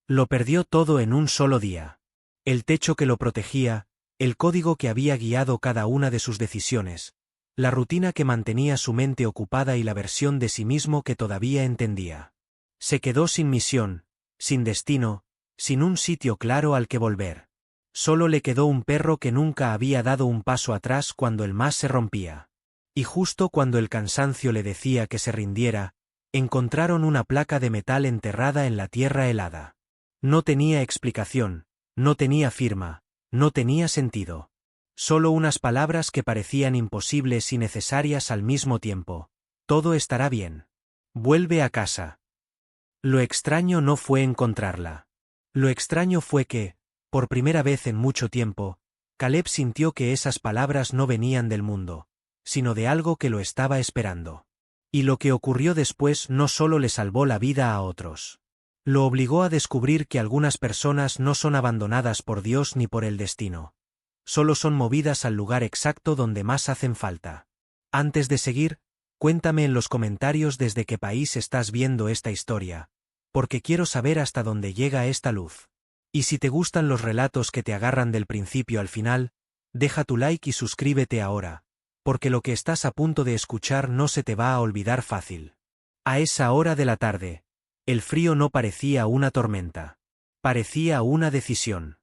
Lo perdió todo en un solo día. El techo que lo protegía, el código que había guiado cada una de sus decisiones, la rutina que mantenía su mente ocupada y la versión de sí mismo que todavía entendía. Se quedó sin misión, sin destino, sin un sitio claro al que volver. Solo le quedó un perro que nunca había dado un paso atrás cuando el más se rompía. Y justo cuando el cansancio le decía que se rindiera, encontraron una placa de metal enterrada en la tierra helada. No tenía explicación, no tenía firma, no tenía sentido. Solo unas palabras que parecían imposibles y necesarias al mismo tiempo. Todo estará bien. Vuelve a casa. Lo extraño no fue encontrarla. Lo extraño fue que, por primera vez en mucho tiempo, Caleb sintió que esas palabras no venían del mundo, sino de algo que lo estaba esperando. Y lo que ocurrió después no solo le salvó la vida a otros. Lo obligó a descubrir que algunas personas no son abandonadas por Dios ni por el destino. Solo son movidas al lugar exacto donde más hacen falta. Antes de seguir, cuéntame en los comentarios desde qué país estás viendo esta historia, porque quiero saber hasta dónde llega esta luz. Y si te gustan los relatos que te agarran del principio al final, deja tu like y suscríbete ahora, porque lo que estás a punto de escuchar no se te va a olvidar fácil. A esa hora de la tarde, el frío no parecía una tormenta. Parecía una decisión.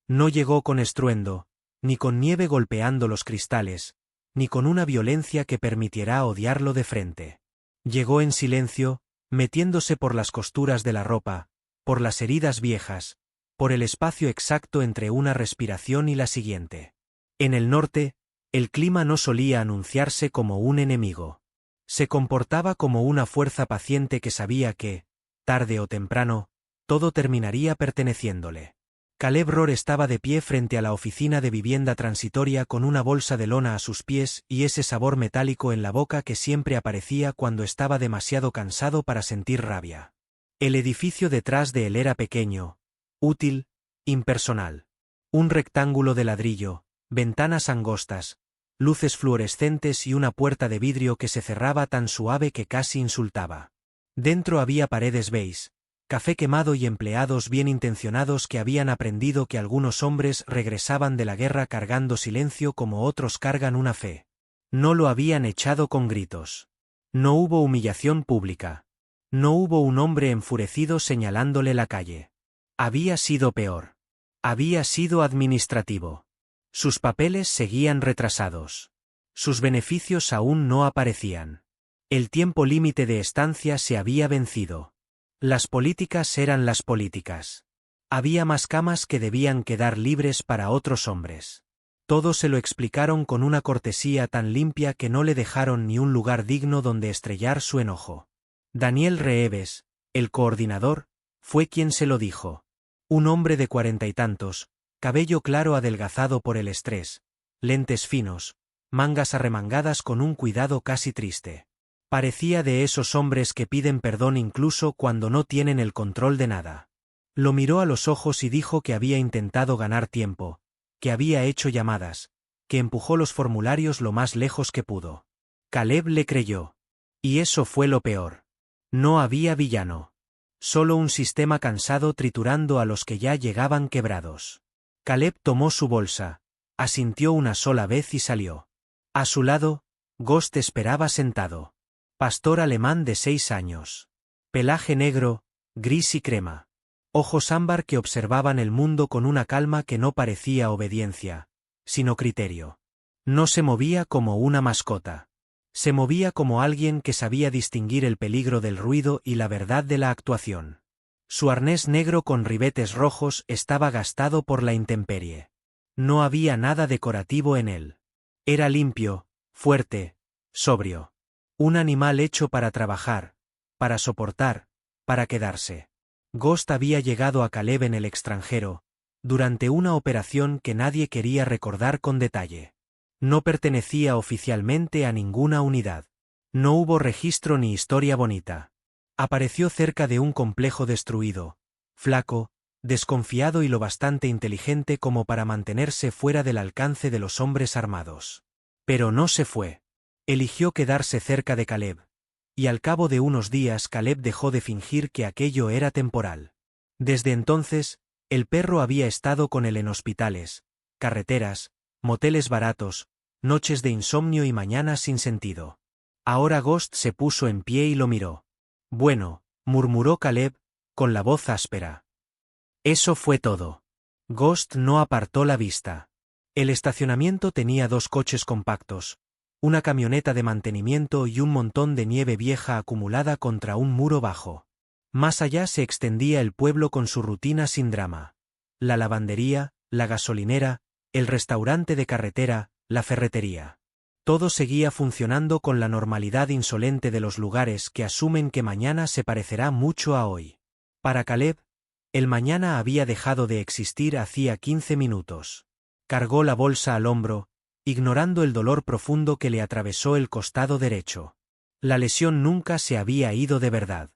No llegó con estruendo, ni con nieve golpeando los cristales, ni con una violencia que permitiera odiarlo de frente. Llegó en silencio, metiéndose por las costuras de la ropa, por las heridas viejas, por el espacio exacto entre una respiración y la siguiente. En el norte, el clima no solía anunciarse como un enemigo. Se comportaba como una fuerza paciente que sabía que, tarde o temprano, todo terminaría perteneciéndole. Caleb Rohr estaba de pie frente a la oficina de vivienda transitoria con una bolsa de lona a sus pies y ese sabor metálico en la boca que siempre aparecía cuando estaba demasiado cansado para sentir rabia. El edificio detrás de él era pequeño, útil, impersonal. Un rectángulo de ladrillo, ventanas angostas, luces fluorescentes y una puerta de vidrio que se cerraba tan suave que casi insultaba. Dentro había paredes beige, café quemado y empleados bien intencionados que habían aprendido que algunos hombres regresaban de la guerra cargando silencio como otros cargan una fe. No lo habían echado con gritos. No hubo humillación pública. No hubo un hombre enfurecido señalándole la calle. Había sido peor. Había sido administrativo. Sus papeles seguían retrasados. Sus beneficios aún no aparecían. El tiempo límite de estancia se había vencido. Las políticas eran las políticas. Había más camas que debían quedar libres para otros hombres. Todo se lo explicaron con una cortesía tan limpia que no le dejaron ni un lugar digno donde estrellar su enojo. Daniel Reeves, el coordinador, fue quien se lo dijo. Un hombre de 40 y tantos, cabello claro adelgazado por el estrés, lentes finos, mangas arremangadas con un cuidado casi triste. Parecía de esos hombres que piden perdón incluso cuando no tienen el control de nada. Lo miró a los ojos y dijo que había intentado ganar tiempo, que había hecho llamadas, que empujó los formularios lo más lejos que pudo. Caleb le creyó. Y eso fue lo peor. No había villano. Solo un sistema cansado triturando a los que ya llegaban quebrados. Caleb tomó su bolsa, asintió una sola vez y salió. A su lado, Ghost esperaba sentado. Pastor alemán de 6 años. Pelaje negro, gris y crema. Ojos ámbar que observaban el mundo con una calma que no parecía obediencia, sino criterio. No se movía como una mascota. Se movía como alguien que sabía distinguir el peligro del ruido y la verdad de la actuación. Su arnés negro con ribetes rojos estaba gastado por la intemperie. No había nada decorativo en él. Era limpio, fuerte, sobrio. Un animal hecho para trabajar, para soportar, para quedarse. Ghost había llegado a Caleb en el extranjero, durante una operación que nadie quería recordar con detalle. No pertenecía oficialmente a ninguna unidad. No hubo registro ni historia bonita. Apareció cerca de un complejo destruido, flaco, desconfiado y lo bastante inteligente como para mantenerse fuera del alcance de los hombres armados. Pero no se fue. Eligió quedarse cerca de Caleb. Y al cabo de unos días Caleb dejó de fingir que aquello era temporal. Desde entonces, el perro había estado con él en hospitales, carreteras, moteles baratos, noches de insomnio y mañanas sin sentido. Ahora Ghost se puso en pie y lo miró. Bueno, murmuró Caleb, con la voz áspera. Eso fue todo. Ghost no apartó la vista. El estacionamiento tenía 2 coches compactos, una camioneta de mantenimiento y un montón de nieve vieja acumulada contra un muro bajo. Más allá se extendía el pueblo con su rutina sin drama. La lavandería, la gasolinera, el restaurante de carretera, la ferretería. Todo seguía funcionando con la normalidad insolente de los lugares que asumen que mañana se parecerá mucho a hoy. Para Caleb, el mañana había dejado de existir hacía 15 minutos. Cargó la bolsa al hombro, ignorando el dolor profundo que le atravesó el costado derecho. La lesión nunca se había ido de verdad.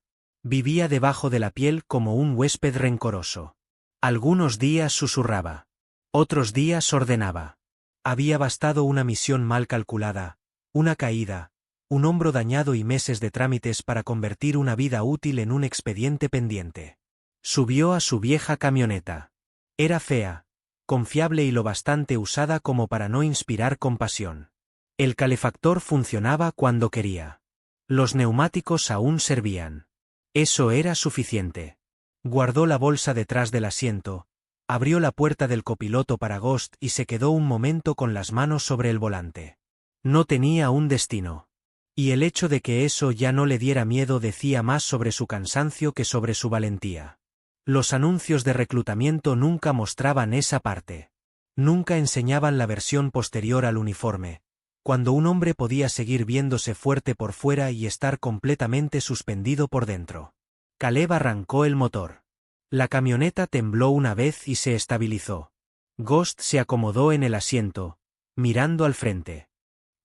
Vivía debajo de la piel como un huésped rencoroso. Algunos días susurraba. Otros días ordenaba. Había bastado una misión mal calculada, una caída, un hombro dañado y meses de trámites para convertir una vida útil en un expediente pendiente. Subió a su vieja camioneta. Era fea, confiable y lo bastante usada como para no inspirar compasión. El calefactor funcionaba cuando quería. Los neumáticos aún servían. Eso era suficiente. Guardó la bolsa detrás del asiento, abrió la puerta del copiloto para Ghost y se quedó un momento con las manos sobre el volante. No tenía un destino. Y el hecho de que eso ya no le diera miedo decía más sobre su cansancio que sobre su valentía. Los anuncios de reclutamiento nunca mostraban esa parte. Nunca enseñaban la versión posterior al uniforme, cuando un hombre podía seguir viéndose fuerte por fuera y estar completamente suspendido por dentro. Caleb arrancó el motor. La camioneta tembló una vez y se estabilizó. Ghost se acomodó en el asiento, mirando al frente.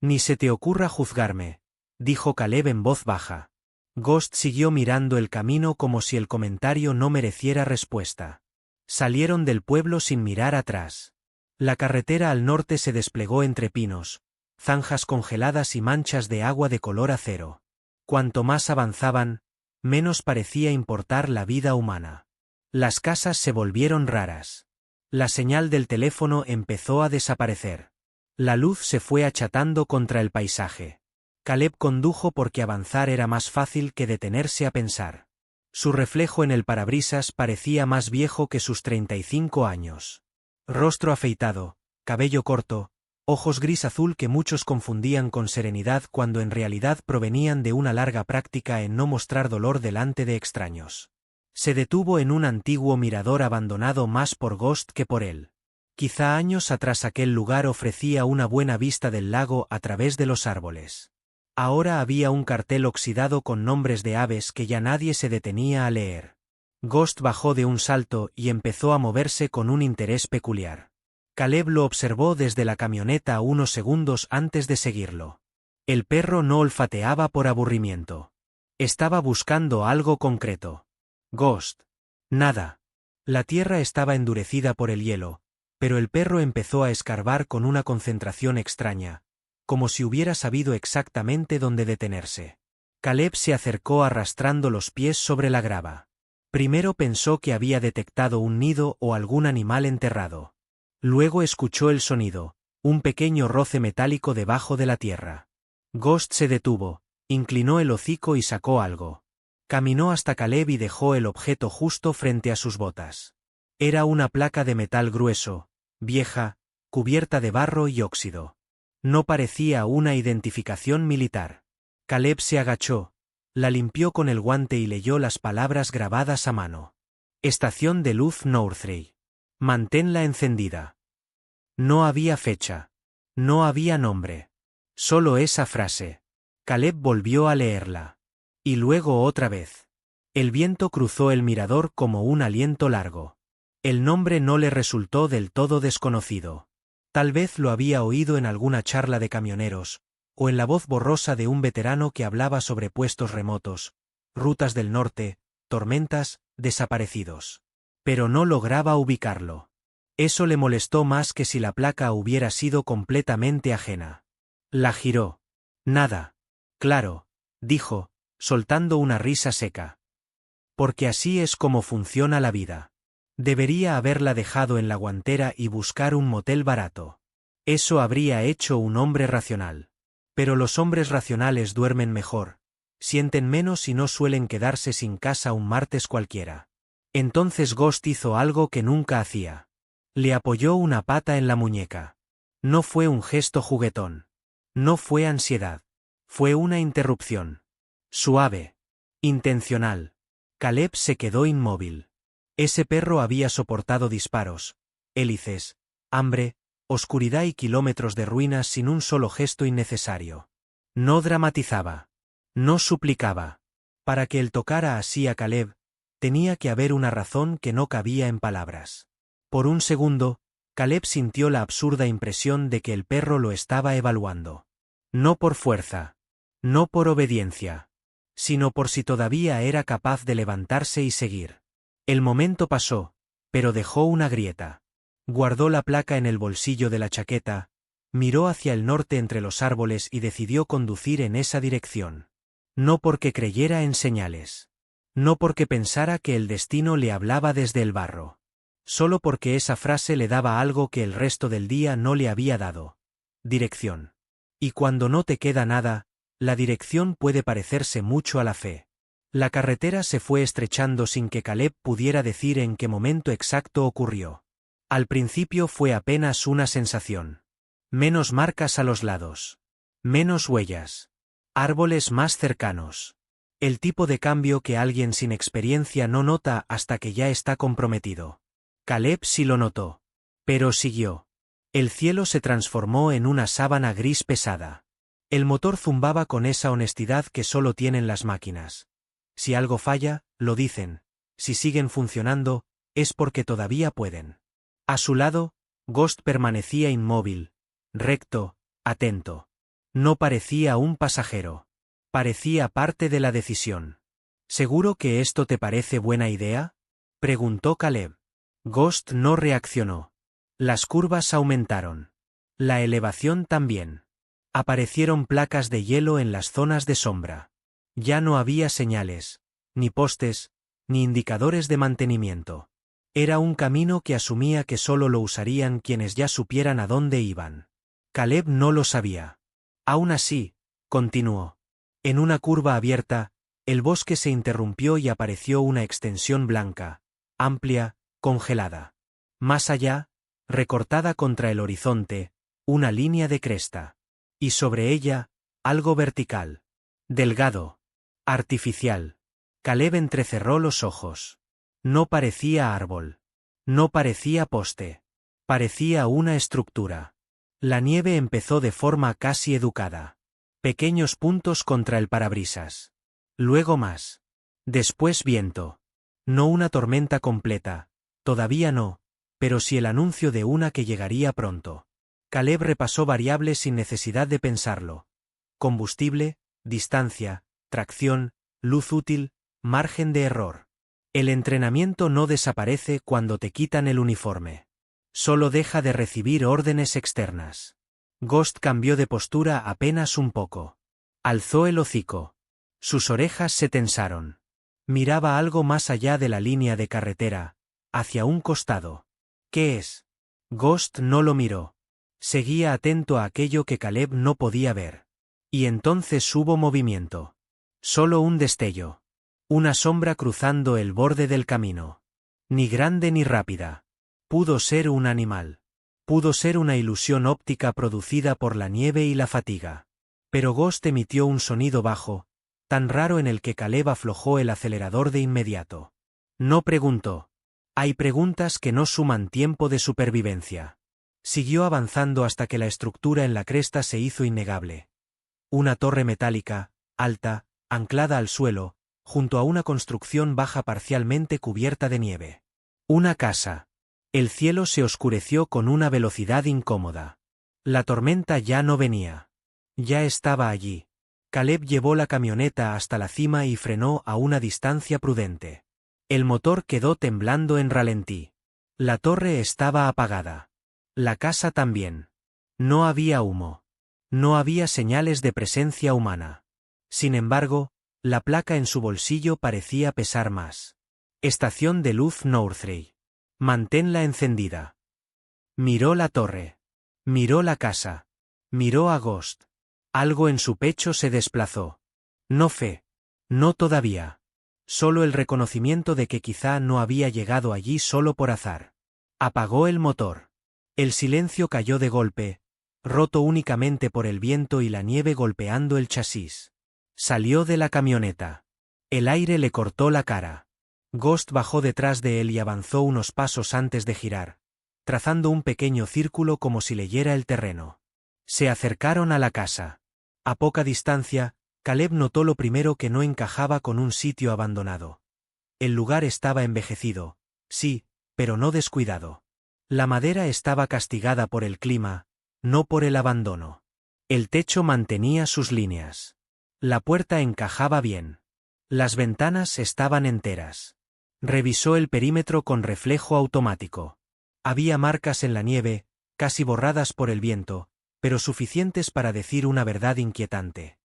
Ni se te ocurra juzgarme, dijo Caleb en voz baja. Ghost siguió mirando el camino como si el comentario no mereciera respuesta. Salieron del pueblo sin mirar atrás. La carretera al norte se desplegó entre pinos, zanjas congeladas y manchas de agua de color acero. Cuanto más avanzaban, menos parecía importar la vida humana. Las casas se volvieron raras. La señal del teléfono empezó a desaparecer. La luz se fue achatando contra el paisaje. Caleb condujo porque avanzar era más fácil que detenerse a pensar. Su reflejo en el parabrisas parecía más viejo que sus 35 años. Rostro afeitado, cabello corto, ojos gris azul que muchos confundían con serenidad cuando en realidad provenían de una larga práctica en no mostrar dolor delante de extraños. Se detuvo en un antiguo mirador abandonado más por Ghost que por él. Quizá años atrás aquel lugar ofrecía una buena vista del lago a través de los árboles. Ahora había un cartel oxidado con nombres de aves que ya nadie se detenía a leer. Ghost bajó de un salto y empezó a moverse con un interés peculiar. Caleb lo observó desde la camioneta unos segundos antes de seguirlo. El perro no olfateaba por aburrimiento. Estaba buscando algo concreto. Ghost. Nada. La tierra estaba endurecida por el hielo, pero el perro empezó a escarbar con una concentración extraña, como si hubiera sabido exactamente dónde detenerse. Caleb se acercó arrastrando los pies sobre la grava. Primero pensó que había detectado un nido o algún animal enterrado. Luego escuchó el sonido, un pequeño roce metálico debajo de la tierra. Ghost se detuvo, inclinó el hocico y sacó algo. Caminó hasta Caleb y dejó el objeto justo frente a sus botas. Era una placa de metal grueso, vieja, cubierta de barro y óxido. No parecía una identificación militar. Caleb se agachó, la limpió con el guante y leyó las palabras grabadas a mano. Estación de luz Northray. Manténla encendida. No había fecha. No había nombre. Solo esa frase. Caleb volvió a leerla. Y luego otra vez. El viento cruzó el mirador como un aliento largo. El nombre no le resultó del todo desconocido. Tal vez lo había oído en alguna charla de camioneros, o en la voz borrosa de un veterano que hablaba sobre puestos remotos, rutas del norte, tormentas, desaparecidos. Pero no lograba ubicarlo. Eso le molestó más que si la placa hubiera sido completamente ajena. La giró. Nada. Claro, dijo, soltando una risa seca. Porque así es como funciona la vida. Debería haberla dejado en la guantera y buscar un motel barato. Eso habría hecho un hombre racional. Pero los hombres racionales duermen mejor, sienten menos y no suelen quedarse sin casa un martes cualquiera. Entonces Ghost hizo algo que nunca hacía. Le apoyó una pata en la muñeca. No fue un gesto juguetón. No fue ansiedad. Fue una interrupción. Suave. Intencional. Caleb se quedó inmóvil. Ese perro había soportado disparos, hélices, hambre, oscuridad y kilómetros de ruinas sin un solo gesto innecesario. No dramatizaba. No suplicaba. Para que él tocara así a Caleb, tenía que haber una razón que no cabía en palabras. Por un segundo, Caleb sintió la absurda impresión de que el perro lo estaba evaluando. No por fuerza. No por obediencia. Sino por si todavía era capaz de levantarse y seguir. El momento pasó, pero dejó una grieta. Guardó la placa en el bolsillo de la chaqueta, miró hacia el norte entre los árboles y decidió conducir en esa dirección. No porque creyera en señales. No porque pensara que el destino le hablaba desde el barro. Solo porque esa frase le daba algo que el resto del día no le había dado. Dirección. Y cuando no te queda nada, la dirección puede parecerse mucho a la fe. La carretera se fue estrechando sin que Caleb pudiera decir en qué momento exacto ocurrió. Al principio fue apenas una sensación. Menos marcas a los lados. Menos huellas. Árboles más cercanos. El tipo de cambio que alguien sin experiencia no nota hasta que ya está comprometido. Caleb sí lo notó. Pero siguió. El cielo se transformó en una sábana gris pesada. El motor zumbaba con esa honestidad que solo tienen las máquinas. Si algo falla, lo dicen. Si siguen funcionando, es porque todavía pueden. A su lado, Ghost permanecía inmóvil, recto, atento. No parecía un pasajero. Parecía parte de la decisión. ¿Seguro que esto te parece buena idea?, preguntó Caleb. Ghost no reaccionó. Las curvas aumentaron. La elevación también. Aparecieron placas de hielo en las zonas de sombra. Ya no había señales, ni postes, ni indicadores de mantenimiento. Era un camino que asumía que solo lo usarían quienes ya supieran a dónde iban. Caleb no lo sabía. Aún así, continuó. En una curva abierta, el bosque se interrumpió y apareció una extensión blanca, amplia, congelada. Más allá, recortada contra el horizonte, una línea de cresta. Y sobre ella, algo vertical. Delgado. Artificial. Caleb entrecerró los ojos. No parecía árbol. No parecía poste. Parecía una estructura. La nieve empezó de forma casi educada. Pequeños puntos contra el parabrisas. Luego más. Después viento. No una tormenta completa. Todavía no, pero sí el anuncio de una que llegaría pronto. Caleb repasó variables sin necesidad de pensarlo. Combustible, distancia, tracción, luz útil, margen de error. El entrenamiento no desaparece cuando te quitan el uniforme. Solo deja de recibir órdenes externas. Ghost cambió de postura apenas un poco. Alzó el hocico. Sus orejas se tensaron. Miraba algo más allá de la línea de carretera, hacia un costado. ¿Qué es? Ghost no lo miró. Seguía atento a aquello que Caleb no podía ver. Y entonces hubo movimiento. Solo un destello. Una sombra cruzando el borde del camino. Ni grande ni rápida. Pudo ser un animal. Pudo ser una ilusión óptica producida por la nieve y la fatiga. Pero Ghost emitió un sonido bajo, tan raro en el que Caleb aflojó el acelerador de inmediato. No preguntó. Hay preguntas que no suman tiempo de supervivencia. Siguió avanzando hasta que la estructura en la cresta se hizo innegable. Una torre metálica, alta, anclada al suelo, junto a una construcción baja parcialmente cubierta de nieve. Una casa. El cielo se oscureció con una velocidad incómoda. La tormenta ya no venía. Ya estaba allí. Caleb llevó la camioneta hasta la cima y frenó a una distancia prudente. El motor quedó temblando en ralentí. La torre estaba apagada. La casa también. No había humo. No había señales de presencia humana. Sin embargo, La placa en su bolsillo parecía pesar más. Estación de luz Northray. Manténla encendida. Miró la torre. Miró la casa. Miró a Ghost. Algo en su pecho se desplazó. No fe. No todavía. Solo el reconocimiento de que quizá no había llegado allí solo por azar. Apagó el motor. El silencio cayó de golpe, roto únicamente por el viento y la nieve golpeando el chasis. Salió de la camioneta. El aire le cortó la cara. Ghost bajó detrás de él y avanzó unos pasos antes de girar, trazando un pequeño círculo como si leyera el terreno. Se acercaron a la casa. A poca distancia, Caleb notó lo primero que no encajaba con un sitio abandonado. El lugar estaba envejecido, sí, pero no descuidado. La madera estaba castigada por el clima, no por el abandono. El techo mantenía sus líneas. La puerta encajaba bien. Las ventanas estaban enteras. Revisó el perímetro con reflejo automático. Había marcas en la nieve, casi borradas por el viento, pero suficientes para decir una verdad inquietante.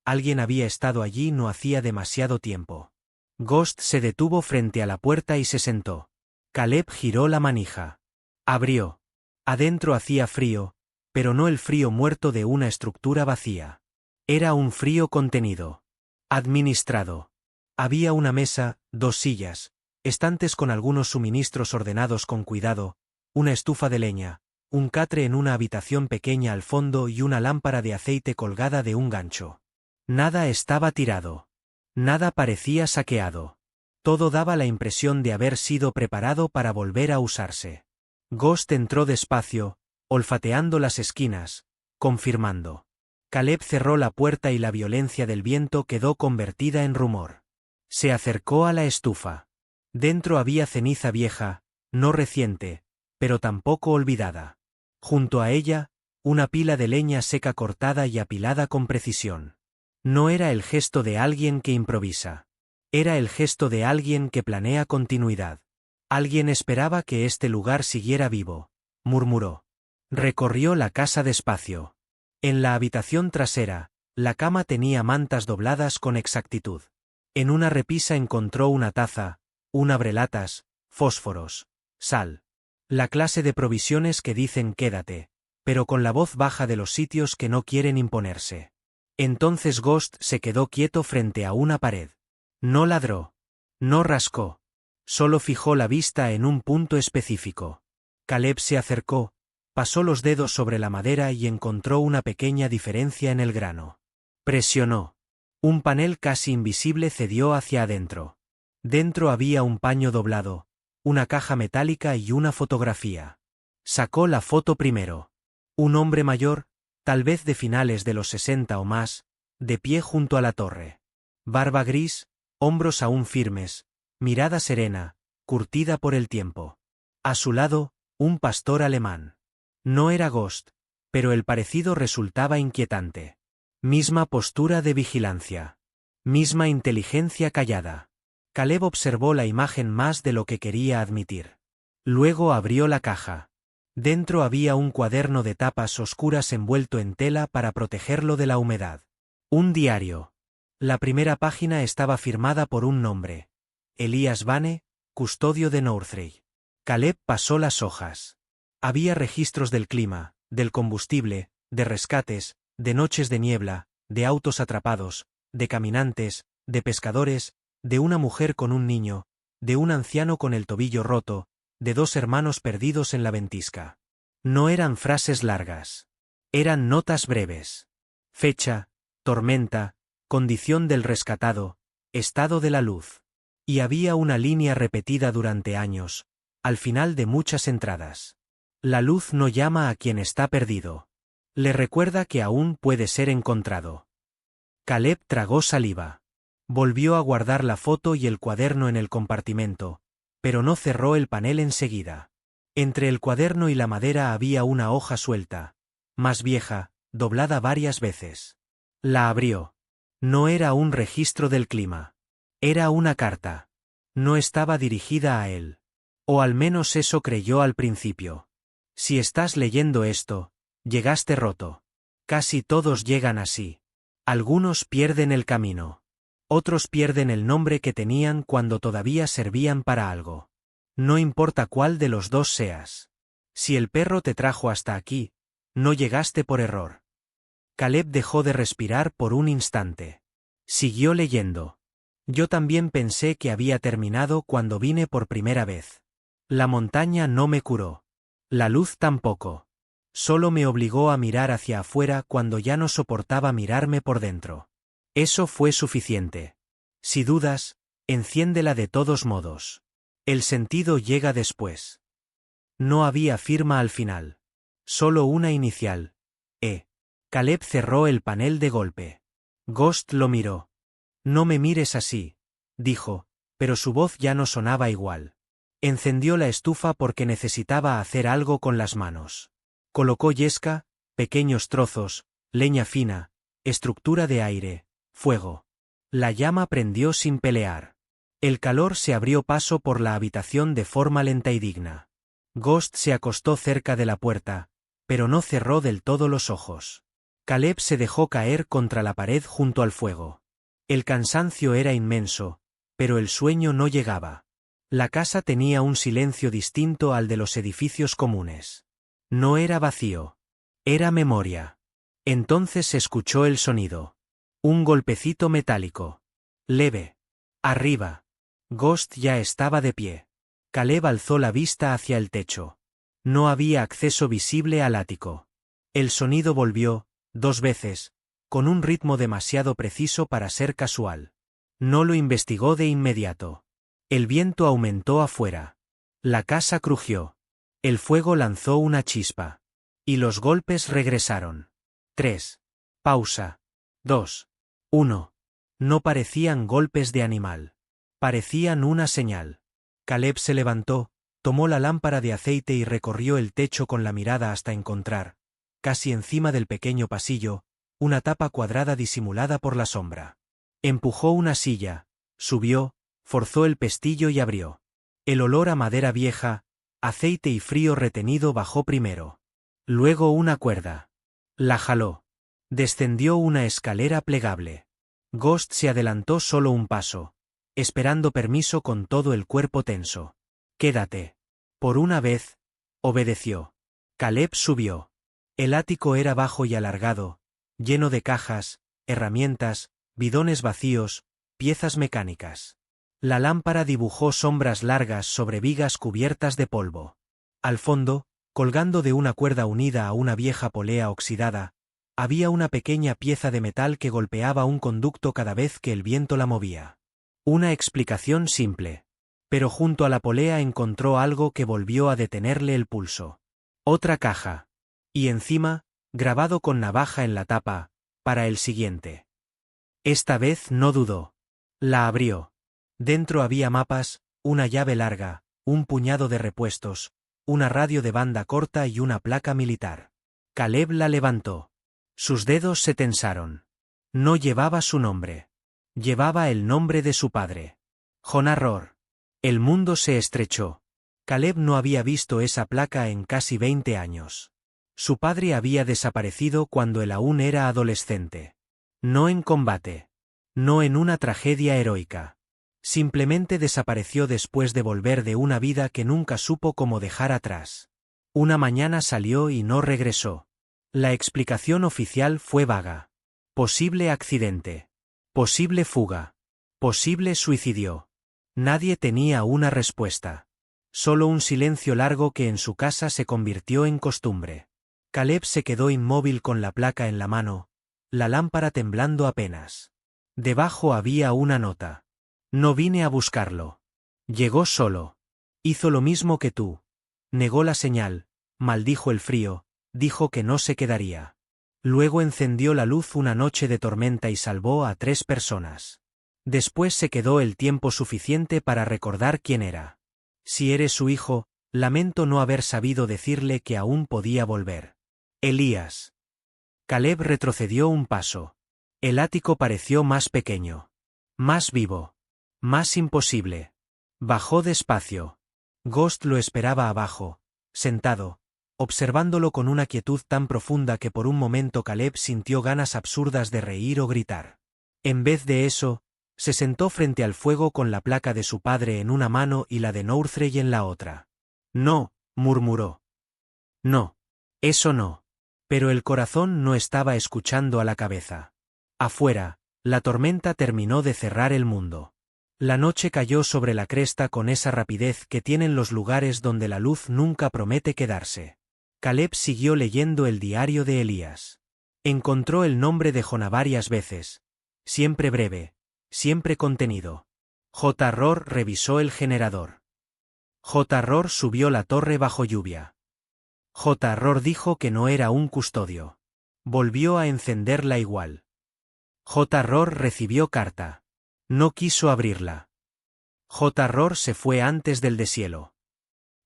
Alguien había estado allí no hacía demasiado tiempo. Ghost se detuvo frente a la puerta y se sentó. Caleb giró la manija. Abrió. Adentro hacía frío, pero no el frío muerto de una estructura vacía. Era un frío contenido. Administrado. Había una mesa, 2 sillas, estantes con algunos suministros ordenados con cuidado, una estufa de leña, un catre en una habitación pequeña al fondo y una lámpara de aceite colgada de un gancho. Nada estaba tirado. Nada parecía saqueado. Todo daba la impresión de haber sido preparado para volver a usarse. Ghost entró despacio, olfateando las esquinas, confirmando. Caleb cerró la puerta y la violencia del viento quedó convertida en rumor. Se acercó a la estufa. Dentro había ceniza vieja, no reciente, pero tampoco olvidada. Junto a ella, una pila de leña seca cortada y apilada con precisión. No era el gesto de alguien que improvisa. Era el gesto de alguien que planea continuidad. Alguien esperaba que este lugar siguiera vivo, murmuró. Recorrió la casa despacio. En la habitación trasera, la cama tenía mantas dobladas con exactitud. En una repisa encontró una taza, un abrelatas, fósforos, sal. La clase de provisiones que dicen quédate, pero con la voz baja de los sitios que no quieren imponerse. Entonces Ghost se quedó quieto frente a una pared. No ladró. No rascó. Solo fijó la vista en un punto específico. Caleb se acercó, pasó los dedos sobre la madera y encontró una pequeña diferencia en el grano. Presionó. Un panel casi invisible cedió hacia adentro. Dentro había un paño doblado, una caja metálica y una fotografía. Sacó la foto primero. Un hombre mayor, tal vez de finales de los 60 o más, de pie junto a la torre. Barba gris, hombros aún firmes, mirada serena, curtida por el tiempo. A su lado, un pastor alemán. No era Ghost, pero el parecido resultaba inquietante. Misma postura de vigilancia. Misma inteligencia callada. Caleb observó la imagen más de lo que quería admitir. Luego abrió la caja. Dentro había un cuaderno de tapas oscuras envuelto en tela para protegerlo de la humedad. Un diario. La primera página estaba firmada por un nombre. Elias Vane, custodio de Northray. Caleb pasó las hojas. Había registros del clima, del combustible, de rescates, de noches de niebla, de autos atrapados, de caminantes, de pescadores, de una mujer con un niño, de un anciano con el tobillo roto, de 2 hermanos perdidos en la ventisca. No eran frases largas. Eran notas breves. Fecha, tormenta, condición del rescatado, estado de la luz. Y había una línea repetida durante años, al final de muchas entradas. La luz no llama a quien está perdido. Le recuerda que aún puede ser encontrado. Caleb tragó saliva. Volvió a guardar la foto y el cuaderno en el compartimento, pero no cerró el panel enseguida. Entre el cuaderno y la madera había una hoja suelta, más vieja, doblada varias veces. La abrió. No era un registro del clima. Era una carta. No estaba dirigida a él. O al menos eso creyó al principio. Si estás leyendo esto, llegaste roto. Casi todos llegan así. Algunos pierden el camino. Otros pierden el nombre que tenían cuando todavía servían para algo. No importa cuál de los dos seas. Si el perro te trajo hasta aquí, no llegaste por error. Caleb dejó de respirar por un instante. Siguió leyendo. Yo también pensé que había terminado cuando vine por primera vez. La montaña no me curó. La luz tampoco. Solo me obligó a mirar hacia afuera cuando ya no soportaba mirarme por dentro. Eso fue suficiente. Si dudas, enciéndela de todos modos. El sentido llega después. No había firma al final. Solo una inicial. E. Caleb cerró el panel de golpe. Ghost lo miró. No me mires así, dijo, pero su voz ya no sonaba igual. Encendió la estufa porque necesitaba hacer algo con las manos. Colocó yesca, pequeños trozos, leña fina, estructura de aire, fuego. La llama prendió sin pelear. El calor se abrió paso por la habitación de forma lenta y digna. Ghost se acostó cerca de la puerta, pero no cerró del todo los ojos. Caleb se dejó caer contra la pared junto al fuego. El cansancio era inmenso, pero el sueño no llegaba. La casa tenía un silencio distinto al de los edificios comunes. No era vacío. Era memoria. Entonces se escuchó el sonido. Un golpecito metálico. Leve. Arriba. Ghost ya estaba de pie. Caleb alzó la vista hacia el techo. No había acceso visible al ático. El sonido volvió, 2 veces, con un ritmo demasiado preciso para ser casual. No lo investigó de inmediato. El viento aumentó afuera. La casa crujió. El fuego lanzó una chispa. Y los golpes regresaron. 3. Pausa. 2. 1. No parecían golpes de animal. Parecían una señal. Caleb se levantó, tomó la lámpara de aceite y recorrió el techo con la mirada hasta encontrar, casi encima del pequeño pasillo, una tapa cuadrada disimulada por la sombra. Empujó una silla, subió, forzó el pestillo y abrió. El olor a madera vieja, aceite y frío retenido bajó primero. Luego una cuerda. La jaló. Descendió una escalera plegable. Ghost se adelantó solo un paso, esperando permiso con todo el cuerpo tenso. Quédate. Por una vez, obedeció. Caleb subió. El ático era bajo y alargado, lleno de cajas, herramientas, bidones vacíos, piezas mecánicas. La lámpara dibujó sombras largas sobre vigas cubiertas de polvo. Al fondo, colgando de una cuerda unida a una vieja polea oxidada, había una pequeña pieza de metal que golpeaba un conducto cada vez que el viento la movía. Una explicación simple. Pero junto a la polea encontró algo que volvió a detenerle el pulso. Otra caja. Y encima, grabado con navaja en la tapa, para el siguiente. Esta vez no dudó. La abrió. Dentro había mapas, una llave larga, un puñado de repuestos, una radio de banda corta y una placa militar. Caleb la levantó. Sus dedos se tensaron. No llevaba su nombre. Llevaba el nombre de su padre. Jonarror. El mundo se estrechó. Caleb no había visto esa placa en casi 20 años. Su padre había desaparecido cuando él aún era adolescente. No en combate. No en una tragedia heroica. Simplemente desapareció después de volver de una vida que nunca supo cómo dejar atrás. Una mañana salió y no regresó. La explicación oficial fue vaga. Posible accidente. Posible fuga. Posible suicidio. Nadie tenía una respuesta. Solo un silencio largo que en su casa se convirtió en costumbre. Caleb se quedó inmóvil con la placa en la mano, la lámpara temblando apenas. Debajo había una nota. No vine a buscarlo. Llegó solo. Hizo lo mismo que tú. Negó la señal, maldijo el frío, dijo que no se quedaría. Luego encendió la luz una noche de tormenta y salvó a 3 personas. Después se quedó el tiempo suficiente para recordar quién era. Si eres su hijo, lamento no haber sabido decirle que aún podía volver. Elías. Caleb retrocedió un paso. El ático pareció más pequeño. Más vivo. Más imposible. Bajó despacio. Ghost lo esperaba abajo, sentado, observándolo con una quietud tan profunda que por un momento Caleb sintió ganas absurdas de reír o gritar. En vez de eso, Se sentó frente al fuego con la placa de su padre en una mano y la de Northrey en la otra. No, murmuró. No. Eso no. Pero el corazón no estaba escuchando a la cabeza. Afuera, la tormenta terminó de cerrar el mundo. La noche cayó sobre la cresta con esa rapidez que tienen los lugares donde la luz nunca promete quedarse. Caleb siguió leyendo el diario de Elías. Encontró el nombre de Jonah varias veces. Siempre breve, siempre contenido. J. Rohr revisó el generador. J. Rohr subió la torre bajo lluvia. J. Rohr dijo que no era un custodio. Volvió a encenderla igual. J. Rohr recibió carta. No quiso abrirla. J. Rohr se fue antes del deshielo.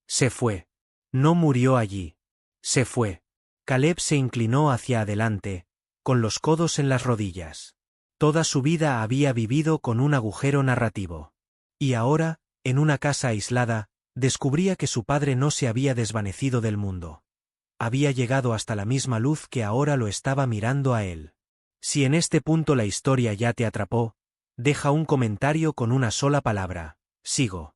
Se fue. No murió allí. Se fue. Caleb se inclinó hacia adelante, con los codos en las rodillas. Toda su vida había vivido con un agujero narrativo. Y ahora, en una casa aislada, descubría que su padre no se había desvanecido del mundo. Había llegado hasta la misma luz que ahora lo estaba mirando a él. Si en este punto la historia ya te atrapó, deja un comentario con una sola palabra: sigo.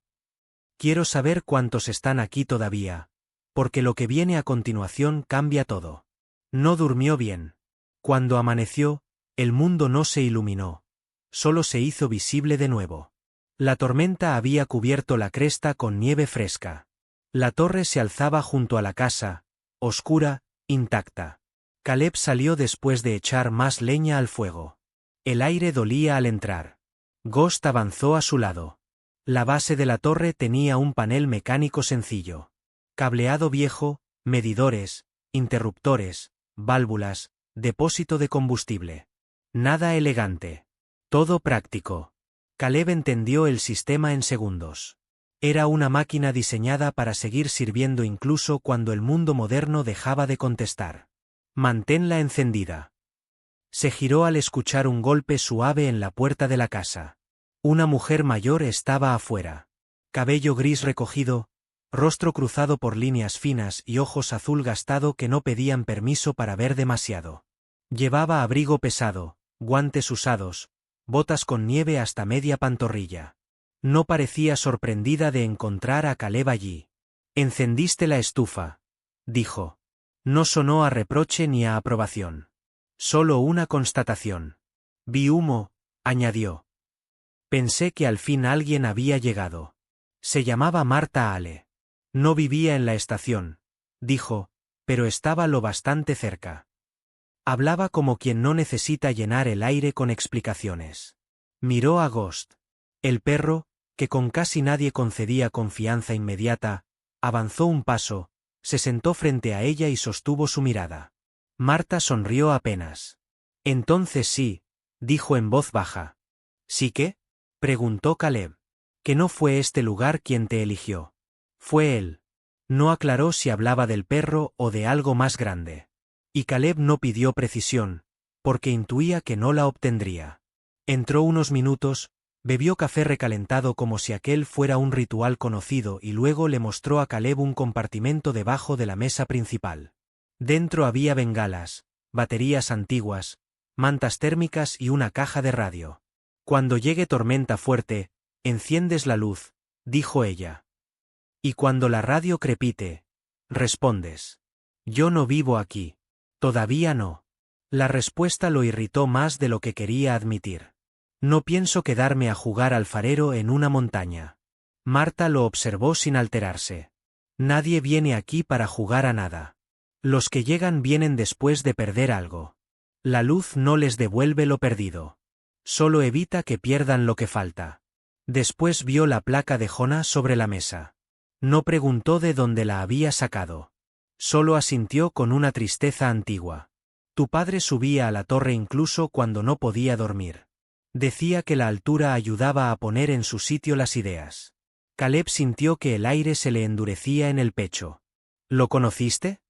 Quiero saber cuántos están aquí todavía, porque lo que viene a continuación cambia todo. No durmió bien. Cuando amaneció, el mundo no se iluminó. Solo se hizo visible de nuevo. La tormenta había cubierto la cresta con nieve fresca. La torre se alzaba junto a la casa, oscura, intacta. Caleb salió después de echar más leña al fuego. El aire dolía al entrar. Ghost avanzó a su lado. La base de la torre tenía un panel mecánico sencillo. Cableado viejo, medidores, interruptores, válvulas, depósito de combustible. Nada elegante. Todo práctico. Caleb entendió el sistema en segundos. Era una máquina diseñada para seguir sirviendo incluso cuando el mundo moderno dejaba de contestar. Manténla encendida. Se giró al escuchar un golpe suave en la puerta de la casa. Una mujer mayor estaba afuera. Cabello gris recogido, rostro cruzado por líneas finas y ojos azul gastado que no pedían permiso para ver demasiado. Llevaba abrigo pesado, guantes usados, botas con nieve hasta media pantorrilla. No parecía sorprendida de encontrar a Caleb allí. «Encendiste la estufa», dijo. No sonó a reproche ni a aprobación. Solo una constatación. «Vi humo», añadió. «Pensé que al fin alguien había llegado. Se llamaba Marta Ale. No vivía en la estación», dijo, pero estaba lo bastante cerca. Hablaba como quien no necesita llenar el aire con explicaciones. Miró a Ghost. El perro, que con casi nadie concedía confianza inmediata, avanzó un paso, se sentó frente a ella y sostuvo su mirada. Marta sonrió apenas. «Entonces sí», dijo en voz baja. «¿Sí qué?», preguntó Caleb. «Que no fue este lugar quien te eligió. Fue él». No aclaró si hablaba del perro o de algo más grande. Y Caleb no pidió precisión, porque intuía que no la obtendría. Entró unos minutos, bebió café recalentado como si aquel fuera un ritual conocido y luego le mostró a Caleb un compartimento debajo de la mesa principal. Dentro había bengalas, baterías antiguas, mantas térmicas y una caja de radio. «Cuando llegue tormenta fuerte, enciendes la luz», dijo ella. «Y cuando la radio crepite, respondes». «Yo no vivo aquí». «Todavía no». La respuesta lo irritó más de lo que quería admitir. «No pienso quedarme a jugar alfarero en una montaña». Marta lo observó sin alterarse. «Nadie viene aquí para jugar a nada. Los que llegan vienen después de perder algo. La luz no les devuelve lo perdido. Solo evita que pierdan lo que falta». Después vio la placa de Jonah sobre la mesa. No preguntó de dónde la había sacado. Solo asintió con una tristeza antigua. «Tu padre subía a la torre incluso cuando no podía dormir. Decía que la altura ayudaba a poner en su sitio las ideas». Caleb sintió que el aire se le endurecía en el pecho. «¿Lo conociste?»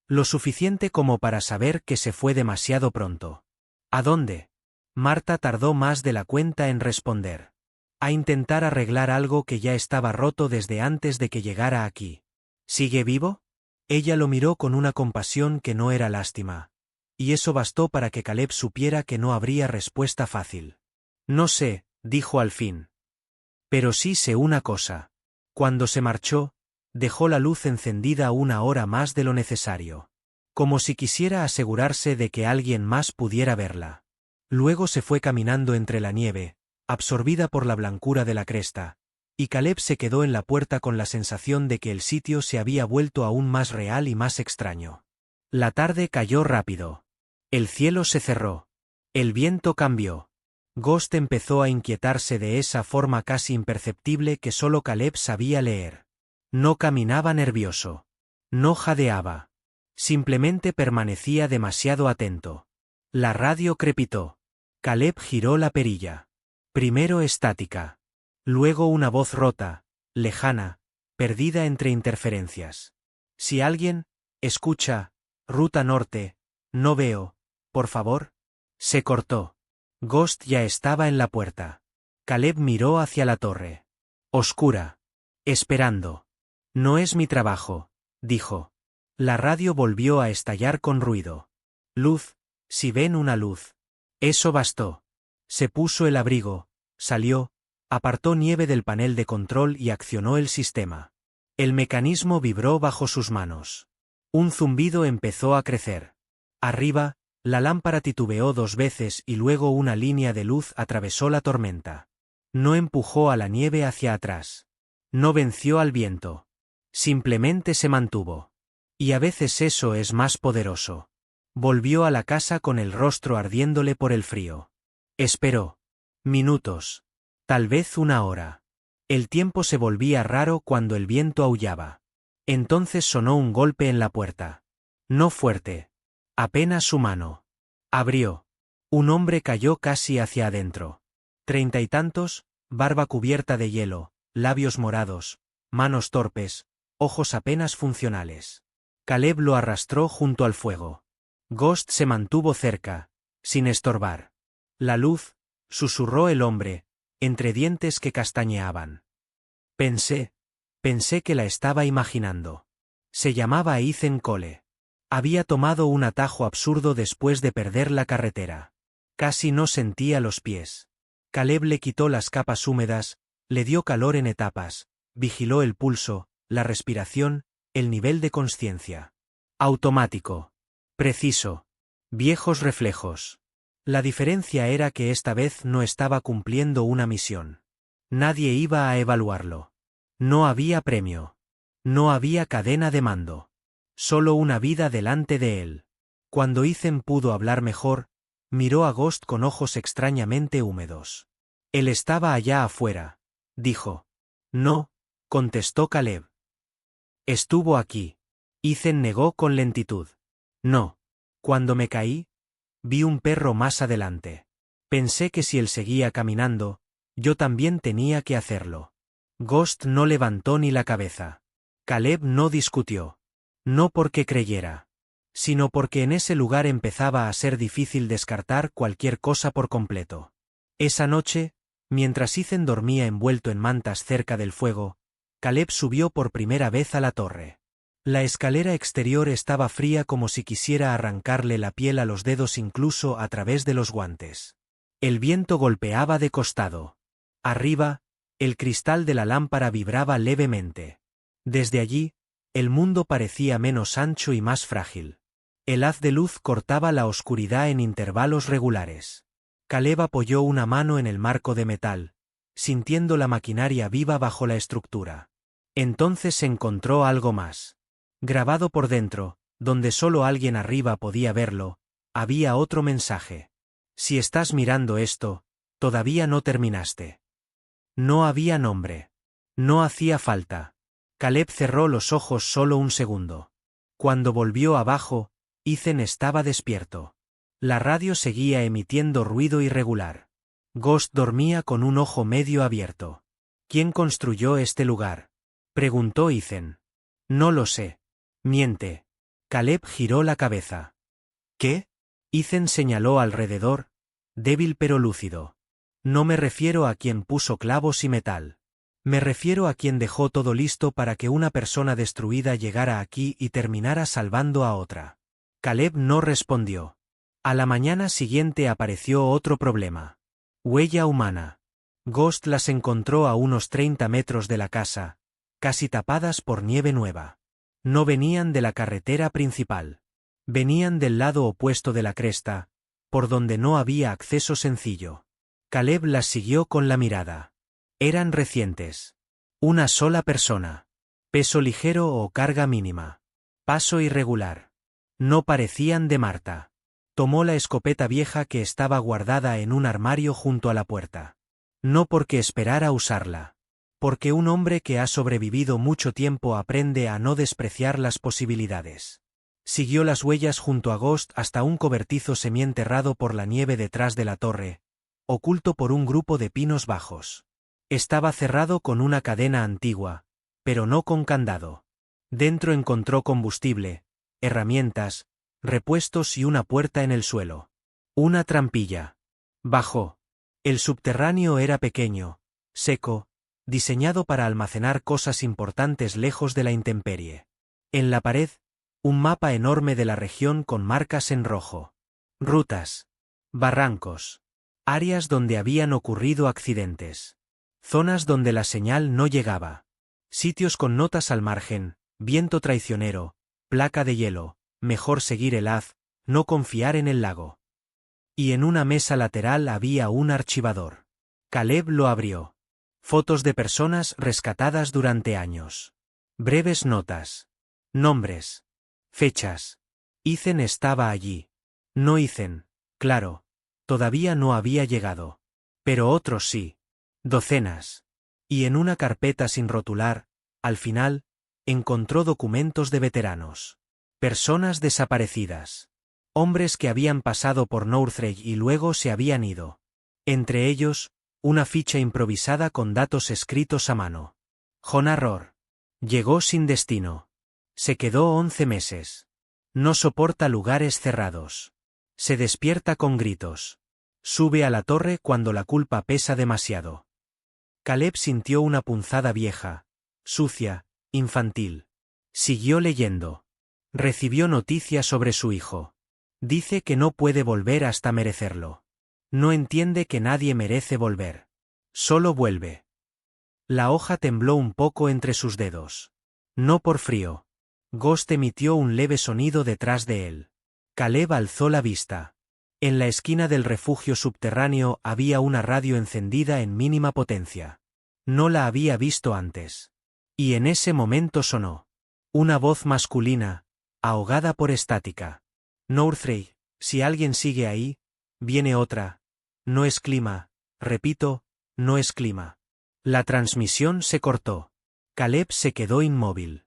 «Lo suficiente como para saber que se fue demasiado pronto». «¿A dónde?» Marta tardó más de la cuenta en responder. «A intentar arreglar algo que ya estaba roto desde antes de que llegara aquí». «¿Sigue vivo?» Ella lo miró con una compasión que no era lástima. Y eso bastó para que Caleb supiera que no habría respuesta fácil. «No sé», dijo al fin. Pero sí sé una cosa. Cuando se marchó, dejó la luz encendida 1 hora más de lo necesario. Como si quisiera asegurarse de que alguien más pudiera verla. Luego se fue caminando entre la nieve, absorbida por la blancura de la cresta, y Caleb se quedó en la puerta con la sensación de que el sitio se había vuelto aún más real y más extraño. La tarde cayó rápido. El cielo se cerró. El viento cambió. Ghost empezó a inquietarse de esa forma casi imperceptible que solo Caleb sabía leer. No caminaba nervioso. No jadeaba. Simplemente permanecía demasiado atento. La radio crepitó. Caleb giró la perilla. Primero estática. Luego una voz rota, lejana, perdida entre interferencias. Si alguien, escucha, ruta norte, no veo, por favor. Se cortó. Ghost ya estaba en la puerta. Caleb miró hacia la torre. Oscura. Esperando. No es mi trabajo, dijo. La radio volvió a estallar con ruido. Luz, si ven una luz. Eso bastó. Se puso el abrigo, salió, apartó nieve del panel de control y accionó el sistema. El mecanismo vibró bajo sus manos. Un zumbido empezó a crecer. Arriba, la lámpara titubeó 2 veces y luego una línea de luz atravesó la tormenta. No empujó a la nieve hacia atrás. No venció al viento. Simplemente se mantuvo. Y a veces eso es más poderoso. Volvió a la casa con el rostro ardiéndole por el frío. Esperó. Minutos. Tal vez 1 hora. El tiempo se volvía raro cuando el viento aullaba. Entonces sonó un golpe en la puerta. No fuerte. Apenas su mano. Abrió. Un hombre cayó casi hacia adentro. 30 y tantos, barba cubierta de hielo, labios morados, manos torpes, ojos apenas funcionales. Caleb lo arrastró junto al fuego. Ghost se mantuvo cerca, sin estorbar. La luz, susurró el hombre, entre dientes que castañeaban. Pensé que la estaba imaginando. Se llamaba Ethan Cole. Había tomado un atajo absurdo después de perder la carretera. Casi no sentía los pies. Caleb le quitó las capas húmedas, le dio calor en etapas, vigiló el pulso, la respiración, el nivel de conciencia. Automático. Preciso. Viejos reflejos. La diferencia era que esta vez no estaba cumpliendo una misión. Nadie iba a evaluarlo. No había premio. No había cadena de mando. Solo una vida delante de él. Cuando Ethan pudo hablar mejor, miró a Ghost con ojos extrañamente húmedos. Él estaba allá afuera, dijo. No, contestó Caleb. Estuvo aquí. Ethan negó con lentitud. No. Cuando me caí, vi un perro más adelante. Pensé que si él seguía caminando, yo también tenía que hacerlo. Ghost no levantó ni la cabeza. Caleb no discutió. No porque creyera, sino porque en ese lugar empezaba a ser difícil descartar cualquier cosa por completo. Esa noche, mientras Ethan dormía envuelto en mantas cerca del fuego, Caleb subió por primera vez a la torre. La escalera exterior estaba fría como si quisiera arrancarle la piel a los dedos incluso a través de los guantes. El viento golpeaba de costado. Arriba, el cristal de la lámpara vibraba levemente. Desde allí, el mundo parecía menos ancho y más frágil. El haz de luz cortaba la oscuridad en intervalos regulares. Caleb apoyó una mano en el marco de metal, sintiendo la maquinaria viva bajo la estructura. Entonces encontró algo más. Grabado por dentro, donde solo alguien arriba podía verlo, había otro mensaje. Si estás mirando esto, todavía no terminaste. No había nombre. No hacía falta. Caleb cerró los ojos solo un segundo. Cuando volvió abajo, Ethan estaba despierto. La radio seguía emitiendo ruido irregular. Ghost dormía con un ojo medio abierto. ¿Quién construyó este lugar?, preguntó Ethan. No lo sé. Miente. Caleb giró la cabeza. ¿Qué? Ethan señaló alrededor, débil pero lúcido. No me refiero a quien puso clavos y metal. Me refiero a quien dejó todo listo para que una persona destruida llegara aquí y terminara salvando a otra. Caleb no respondió. A la mañana siguiente apareció otro problema. Huella humana. Ghost las encontró a unos 30 metros de la casa, casi tapadas por nieve nueva. No venían de la carretera principal. Venían del lado opuesto de la cresta, por donde no había acceso sencillo. Caleb las siguió con la mirada. Eran recientes. Una sola persona. Peso ligero o carga mínima. Paso irregular. No parecían de Marta. Tomó la escopeta vieja que estaba guardada en un armario junto a la puerta. No porque esperara usarla. Porque un hombre que ha sobrevivido mucho tiempo aprende a no despreciar las posibilidades. Siguió las huellas junto a Ghost hasta un cobertizo semienterrado por la nieve detrás de la torre, oculto por un grupo de pinos bajos. Estaba cerrado con una cadena antigua, pero no con candado. Dentro encontró combustible, herramientas, repuestos y una puerta en el suelo. Una trampilla. Bajó. El subterráneo era pequeño, seco, diseñado para almacenar cosas importantes lejos de la intemperie. En la pared, un mapa enorme de la región con marcas en rojo. Rutas. Barrancos. Áreas donde habían ocurrido accidentes. Zonas donde la señal no llegaba. Sitios con notas al margen, viento traicionero, placa de hielo, mejor seguir el haz, no confiar en el lago. Y en una mesa lateral había un archivador. Caleb lo abrió. Fotos de personas rescatadas durante años. Breves notas. Nombres. Fechas. Ethan estaba allí. No Ethan, claro. Todavía no había llegado. Pero otros sí. Docenas. Y en una carpeta sin rotular, al final, encontró documentos de veteranos. Personas desaparecidas. Hombres que habían pasado por Northrake y luego se habían ido. Entre ellos, una ficha improvisada con datos escritos a mano. Jonah llegó sin destino. Se quedó 11 meses. No soporta lugares cerrados. Se despierta con gritos. Sube a la torre cuando la culpa pesa demasiado. Caleb sintió una punzada vieja, sucia, infantil. Siguió leyendo. Recibió noticias sobre su hijo. Dice que no puede volver hasta merecerlo. No entiende que nadie merece volver. Solo vuelve. La hoja tembló un poco entre sus dedos. No por frío. Ghost emitió un leve sonido detrás de él. Caleb alzó la vista. En la esquina del refugio subterráneo había una radio encendida en mínima potencia. No la había visto antes. Y en ese momento sonó. Una voz masculina, ahogada por estática. Northrake, si alguien sigue ahí, viene otra. No es clima, repito, no es clima. La transmisión se cortó. Caleb se quedó inmóvil.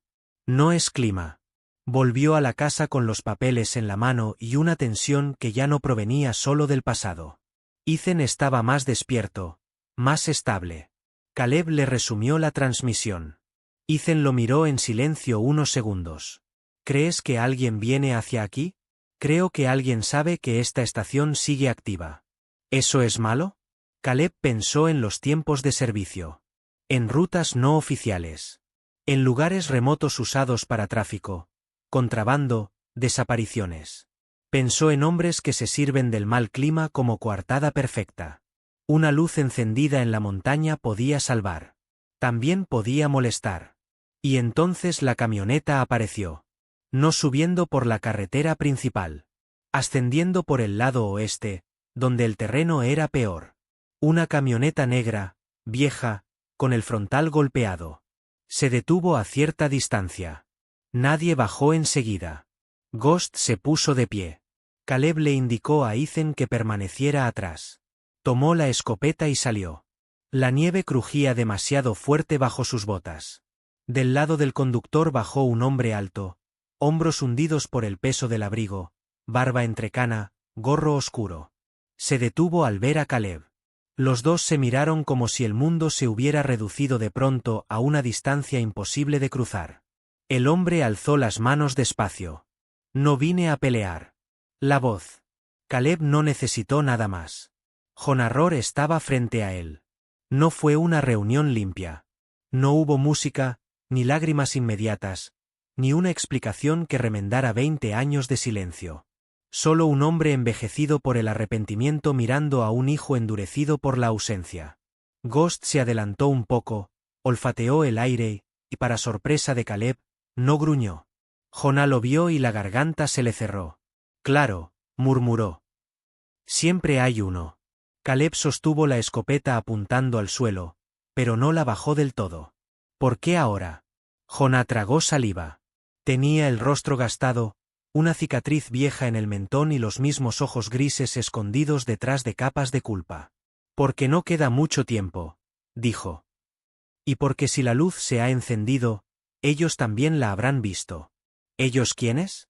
No es clima. Volvió a la casa con los papeles en la mano y una tensión que ya no provenía solo del pasado. Ethan estaba más despierto, más estable. Caleb le resumió la transmisión. Ethan lo miró en silencio unos segundos. ¿Crees que alguien viene hacia aquí? Creo que alguien sabe que esta estación sigue activa. ¿Eso es malo? Caleb pensó en los tiempos de servicio. En rutas no oficiales. En lugares remotos usados para tráfico, contrabando, desapariciones. Pensó en hombres que se sirven del mal clima como coartada perfecta. Una luz encendida en la montaña podía salvar. También podía molestar. Y entonces la camioneta apareció. No subiendo por la carretera principal. Ascendiendo por el lado oeste, donde el terreno era peor. Una camioneta negra, vieja, con el frontal golpeado. Se detuvo a cierta distancia. Nadie bajó enseguida. Ghost se puso de pie. Caleb le indicó a Ethan que permaneciera atrás. Tomó la escopeta y salió. La nieve crujía demasiado fuerte bajo sus botas. Del lado del conductor bajó un hombre alto, hombros hundidos por el peso del abrigo, barba entrecana, gorro oscuro. Se detuvo al ver a Caleb. Los dos se miraron como si el mundo se hubiera reducido de pronto a una distancia imposible de cruzar. El hombre alzó las manos despacio. No vine a pelear. La voz. Caleb no necesitó nada más. Jonah estaba frente a él. No fue una reunión limpia. No hubo música, ni lágrimas inmediatas, ni una explicación que remendara 20 años de silencio. Solo un hombre envejecido por el arrepentimiento mirando a un hijo endurecido por la ausencia. Ghost se adelantó un poco, olfateó el aire y, para sorpresa de Caleb, no gruñó. Jonah lo vio y la garganta se le cerró. Claro, murmuró. Siempre hay uno. Caleb sostuvo la escopeta apuntando al suelo, pero no la bajó del todo. ¿Por qué ahora? Jonah tragó saliva. Tenía el rostro gastado, una cicatriz vieja en el mentón y los mismos ojos grises escondidos detrás de capas de culpa. Porque no queda mucho tiempo, dijo. Y porque si la luz se ha encendido, ellos también la habrán visto. ¿Ellos quiénes?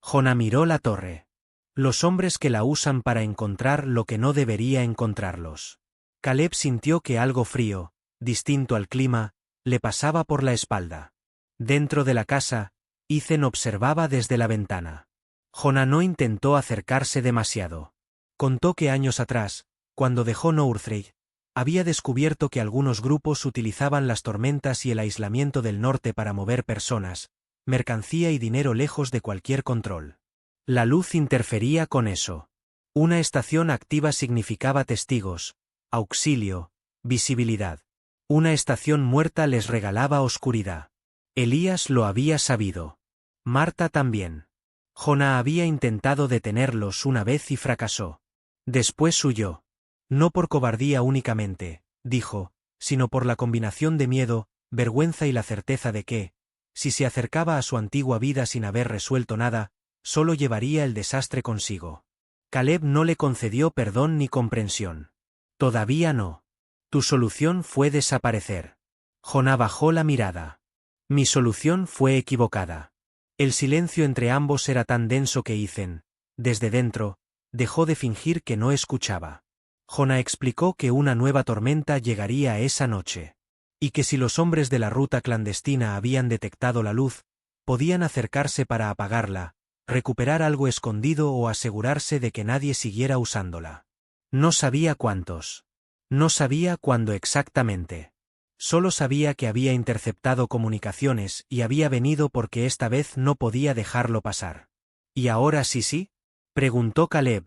Jonah miró la torre. Los hombres que la usan para encontrar lo que no debería encontrarlos. Caleb sintió que algo frío, distinto al clima, le pasaba por la espalda. Dentro de la casa, Ethan observaba desde la ventana. Jonah no intentó acercarse demasiado. Contó que años atrás, cuando dejó Northrake, había descubierto que algunos grupos utilizaban las tormentas y el aislamiento del norte para mover personas, mercancía y dinero lejos de cualquier control. La luz interfería con eso. Una estación activa significaba testigos, auxilio, visibilidad. Una estación muerta les regalaba oscuridad. Elías lo había sabido. Marta también. Jonah había intentado detenerlos una vez y fracasó. Después huyó. No por cobardía únicamente, dijo, sino por la combinación de miedo, vergüenza y la certeza de que, si se acercaba a su antigua vida sin haber resuelto nada, solo llevaría el desastre consigo. Caleb no le concedió perdón ni comprensión. Todavía no. Tu solución fue desaparecer. Jonah bajó la mirada. Mi solución fue equivocada. El silencio entre ambos era tan denso que Ethan, desde dentro, dejó de fingir que no escuchaba. Jonah explicó que una nueva tormenta llegaría esa noche. Y que si los hombres de la ruta clandestina habían detectado la luz, podían acercarse para apagarla, recuperar algo escondido o asegurarse de que nadie siguiera usándola. No sabía cuántos. No sabía cuándo exactamente. Solo sabía que había interceptado comunicaciones y había venido porque esta vez no podía dejarlo pasar. ¿Y ahora sí? Preguntó Caleb.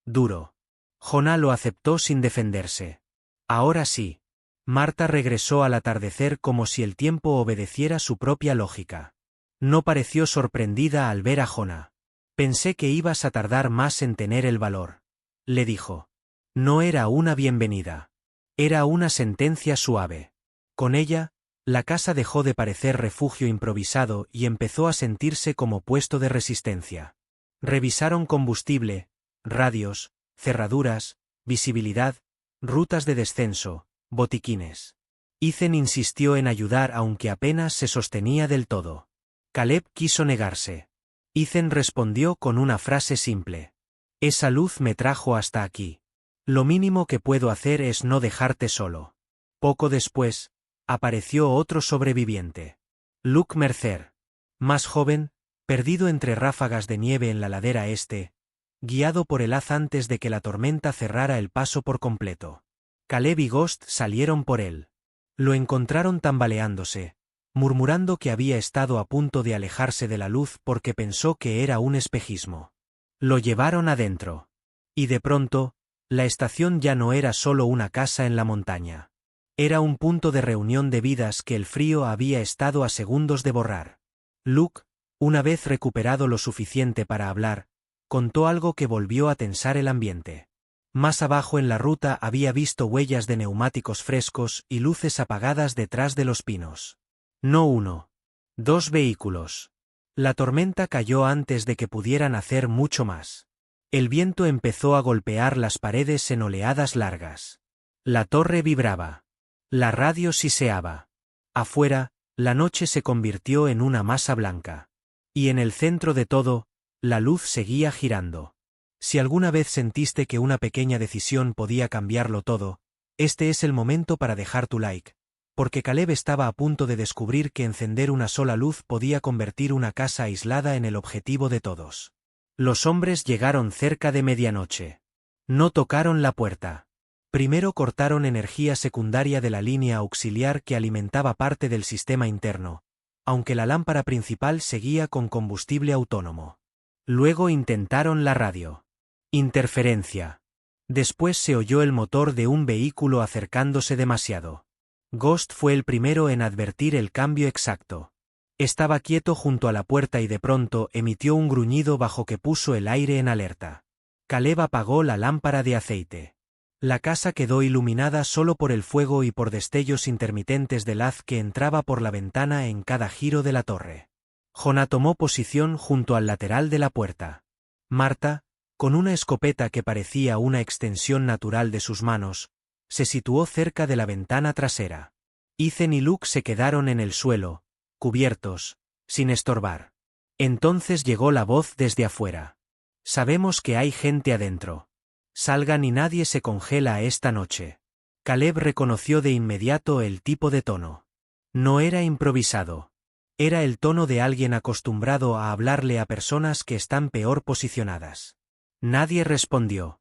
Duro. Jonah lo aceptó sin defenderse. Ahora sí. Marta regresó al atardecer como si el tiempo obedeciera su propia lógica. No pareció sorprendida al ver a Jonah. Pensé que ibas a tardar más en tener el valor, le dijo. No era una bienvenida. Era una sentencia suave. Con ella, la casa dejó de parecer refugio improvisado y empezó a sentirse como puesto de resistencia. Revisaron combustible, radios, cerraduras, visibilidad, rutas de descenso, botiquines. Ethan insistió en ayudar aunque apenas se sostenía del todo. Caleb quiso negarse. Ethan respondió con una frase simple. Esa luz me trajo hasta aquí. Lo mínimo que puedo hacer es no dejarte solo. Poco después, apareció otro sobreviviente. Luke Mercer. Más joven, perdido entre ráfagas de nieve en la ladera este, guiado por el haz antes de que la tormenta cerrara el paso por completo. Caleb y Ghost salieron por él. Lo encontraron tambaleándose, murmurando que había estado a punto de alejarse de la luz porque pensó que era un espejismo. Lo llevaron adentro. Y de pronto, la estación ya no era solo una casa en la montaña. Era un punto de reunión de vidas que el frío había estado a segundos de borrar. Luke, una vez recuperado lo suficiente para hablar, contó algo que volvió a tensar el ambiente. Más abajo en la ruta había visto huellas de neumáticos frescos y luces apagadas detrás de los pinos. No uno. 2 vehículos. La tormenta cayó antes de que pudieran hacer mucho más. El viento empezó a golpear las paredes en oleadas largas. La torre vibraba. La radio siseaba. Afuera, la noche se convirtió en una masa blanca. Y en el centro de todo, la luz seguía girando. Si alguna vez sentiste que una pequeña decisión podía cambiarlo todo, este es el momento para dejar tu like. Porque Caleb estaba a punto de descubrir que encender una sola luz podía convertir una casa aislada en el objetivo de todos. Los hombres llegaron cerca de medianoche. No tocaron la puerta. Primero cortaron energía secundaria de la línea auxiliar que alimentaba parte del sistema interno, aunque la lámpara principal seguía con combustible autónomo. Luego intentaron la radio. Interferencia. Después se oyó el motor de un vehículo acercándose demasiado. Ghost fue el primero en advertir el cambio exacto. Estaba quieto junto a la puerta y de pronto emitió un gruñido bajo que puso el aire en alerta. Caleb apagó la lámpara de aceite. La casa quedó iluminada solo por el fuego y por destellos intermitentes del haz que entraba por la ventana en cada giro de la torre. Jonah tomó posición junto al lateral de la puerta. Marta, con una escopeta que parecía una extensión natural de sus manos, se situó cerca de la ventana trasera. Ethan y Luke se quedaron en el suelo, cubiertos, sin estorbar. Entonces llegó la voz desde afuera. Sabemos que hay gente adentro. Salgan y nadie se congela esta noche. Caleb reconoció de inmediato el tipo de tono. No era improvisado. Era el tono de alguien acostumbrado a hablarle a personas que están peor posicionadas. Nadie respondió.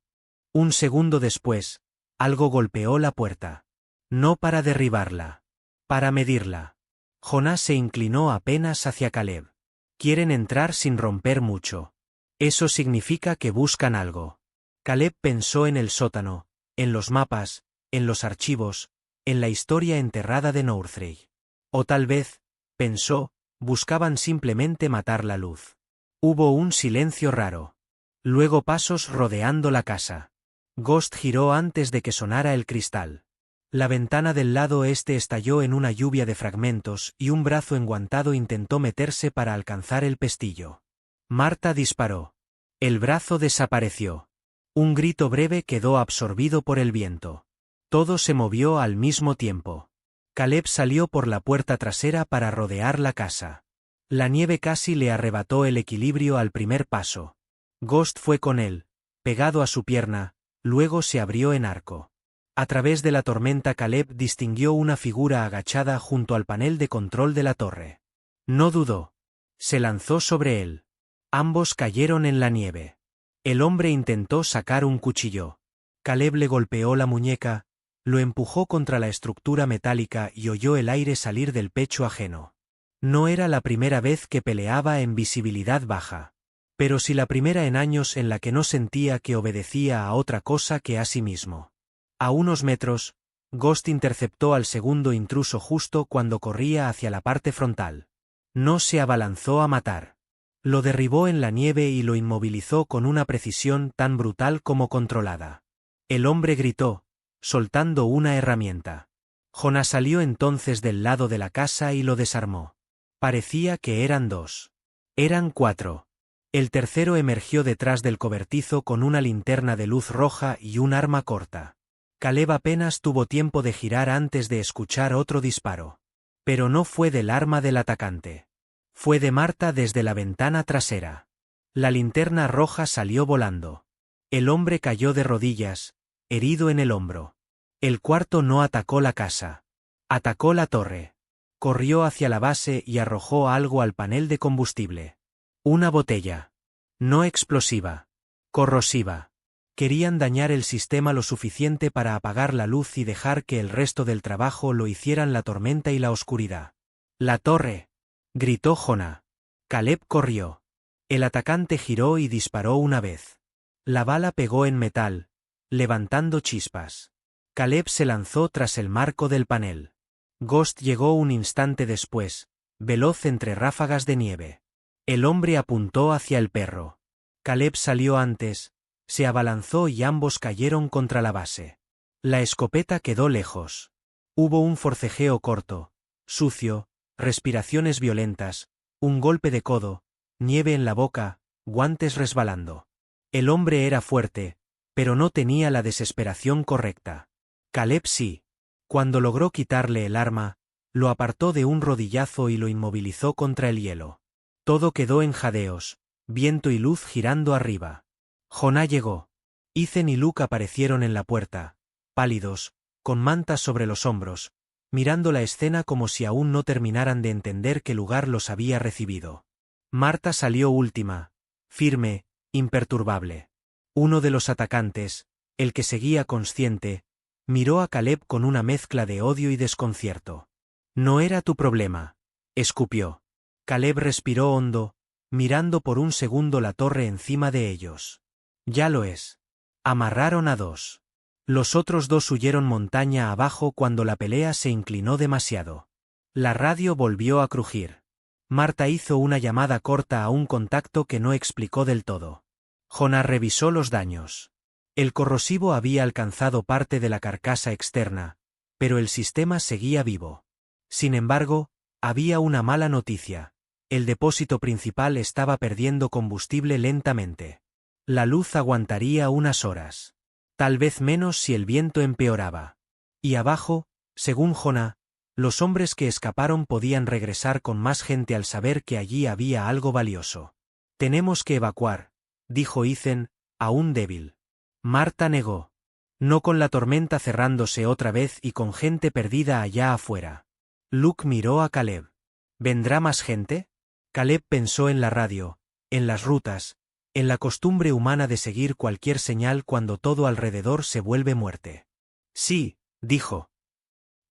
Un segundo después, algo golpeó la puerta. No para derribarla. Para medirla. Jonah se inclinó apenas hacia Caleb. Quieren entrar sin romper mucho. Eso significa que buscan algo. Caleb pensó en el sótano, en los mapas, en los archivos, en la historia enterrada de Northrey. O tal vez, pensó, buscaban simplemente matar la luz. Hubo un silencio raro. Luego pasos rodeando la casa. Ghost giró antes de que sonara el cristal. La ventana del lado este estalló en una lluvia de fragmentos y un brazo enguantado intentó meterse para alcanzar el pestillo. Marta disparó. El brazo desapareció. Un grito breve quedó absorbido por el viento. Todo se movió al mismo tiempo. Caleb salió por la puerta trasera para rodear la casa. La nieve casi le arrebató el equilibrio al primer paso. Ghost fue con él, pegado a su pierna, luego se abrió en arco. A través de la tormenta Caleb distinguió una figura agachada junto al panel de control de la torre. No dudó. Se lanzó sobre él. Ambos cayeron en la nieve. El hombre intentó sacar un cuchillo. Caleb le golpeó la muñeca, lo empujó contra la estructura metálica y oyó el aire salir del pecho ajeno. No era la primera vez que peleaba en visibilidad baja. Pero sí la primera en años en la que no sentía que obedecía a otra cosa que a sí mismo. A unos metros, Ghost interceptó al segundo intruso justo cuando corría hacia la parte frontal. No se abalanzó a matar. Lo derribó en la nieve y lo inmovilizó con una precisión tan brutal como controlada. El hombre gritó, soltando una herramienta. Jonah salió entonces del lado de la casa y lo desarmó. Parecía que eran dos. Eran cuatro. El tercero emergió detrás del cobertizo con una linterna de luz roja y un arma corta. Caleb apenas tuvo tiempo de girar antes de escuchar otro disparo. Pero no fue del arma del atacante. Fue de Marta desde la ventana trasera. La linterna roja salió volando. El hombre cayó de rodillas, herido en el hombro. El cuarto no atacó la casa. Atacó la torre. Corrió hacia la base y arrojó algo al panel de combustible. Una botella. No explosiva. Corrosiva. Querían dañar el sistema lo suficiente para apagar la luz y dejar que el resto del trabajo lo hicieran la tormenta y la oscuridad. ¡La torre!, gritó Jonah. Caleb corrió. El atacante giró y disparó una vez. La bala pegó en metal, levantando chispas. Caleb se lanzó tras el marco del panel. Ghost llegó un instante después, veloz entre ráfagas de nieve. El hombre apuntó hacia el perro. Caleb salió antes, se abalanzó y ambos cayeron contra la base. La escopeta quedó lejos. Hubo un forcejeo corto, sucio, respiraciones violentas, un golpe de codo, nieve en la boca, guantes resbalando. El hombre era fuerte, pero no tenía la desesperación correcta. Caleb sí. Cuando logró quitarle el arma, lo apartó de un rodillazo y lo inmovilizó contra el hielo. Todo quedó en jadeos, viento y luz girando arriba. Jonah llegó. Ethan y Luke aparecieron en la puerta, pálidos, con mantas sobre los hombros, mirando la escena como si aún no terminaran de entender qué lugar los había recibido. Marta salió última, firme, imperturbable. Uno de los atacantes, el que seguía consciente, miró a Caleb con una mezcla de odio y desconcierto. «No era tu problema», escupió. Caleb respiró hondo, mirando por un segundo la torre encima de ellos. «Ya lo es». Amarraron a dos. Los otros dos huyeron montaña abajo cuando la pelea se inclinó demasiado. La radio volvió a crujir. Marta hizo una llamada corta a un contacto que no explicó del todo. Jonah revisó los daños. El corrosivo había alcanzado parte de la carcasa externa, pero el sistema seguía vivo. Sin embargo, había una mala noticia. El depósito principal estaba perdiendo combustible lentamente. La luz aguantaría unas horas. Tal vez menos si el viento empeoraba. Y abajo, según Jonah, los hombres que escaparon podían regresar con más gente al saber que allí había algo valioso. Tenemos que evacuar, dijo Ethan, aún débil. Marta negó. No con la tormenta cerrándose otra vez y con gente perdida allá afuera. Luke miró a Caleb. ¿Vendrá más gente? Caleb pensó en la radio, en las rutas, en la costumbre humana de seguir cualquier señal cuando todo alrededor se vuelve muerte. Sí, dijo.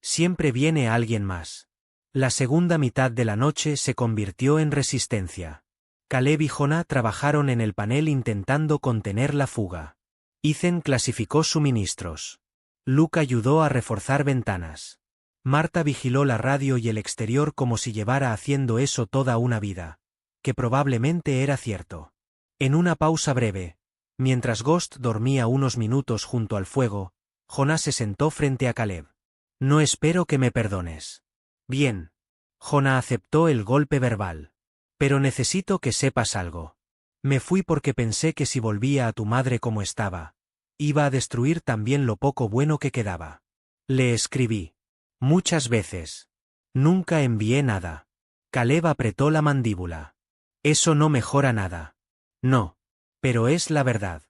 Siempre viene alguien más. La segunda mitad de la noche se convirtió en resistencia. Caleb y Jonah trabajaron en el panel intentando contener la fuga. Ethan clasificó suministros. Luke ayudó a reforzar ventanas. Marta vigiló la radio y el exterior como si llevara haciendo eso toda una vida, que probablemente era cierto. En una pausa breve, mientras Ghost dormía unos minutos junto al fuego, Jonah se sentó frente a Caleb. No espero que me perdones. Bien. Jonah aceptó el golpe verbal. Pero necesito que sepas algo. Me fui porque pensé que si volvía a tu madre como estaba, iba a destruir también lo poco bueno que quedaba. Le escribí. Muchas veces. Nunca envié nada. Caleb apretó la mandíbula. Eso no mejora nada. No. Pero es la verdad.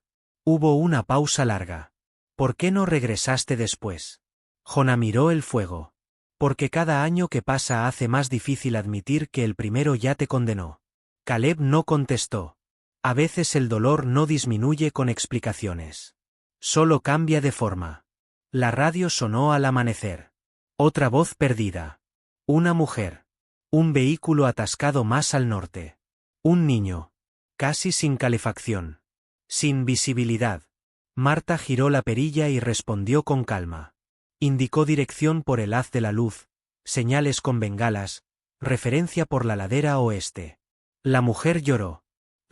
Hubo una pausa larga. ¿Por qué no regresaste después? Jonah miró el fuego. Porque cada año que pasa hace más difícil admitir que el primero ya te condenó. Caleb no contestó. A veces el dolor no disminuye con explicaciones. Solo cambia de forma. La radio sonó al amanecer. Otra voz perdida. Una mujer. Un vehículo atascado más al norte. Un niño. Casi sin calefacción. Sin visibilidad. Marta giró la perilla y respondió con calma. Indicó dirección por el haz de la luz, señales con bengalas, referencia por la ladera oeste. La mujer lloró.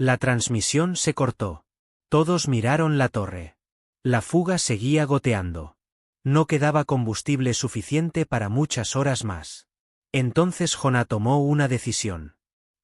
La transmisión se cortó. Todos miraron la torre. La fuga seguía goteando. No quedaba combustible suficiente para muchas horas más. Entonces Jonah tomó una decisión.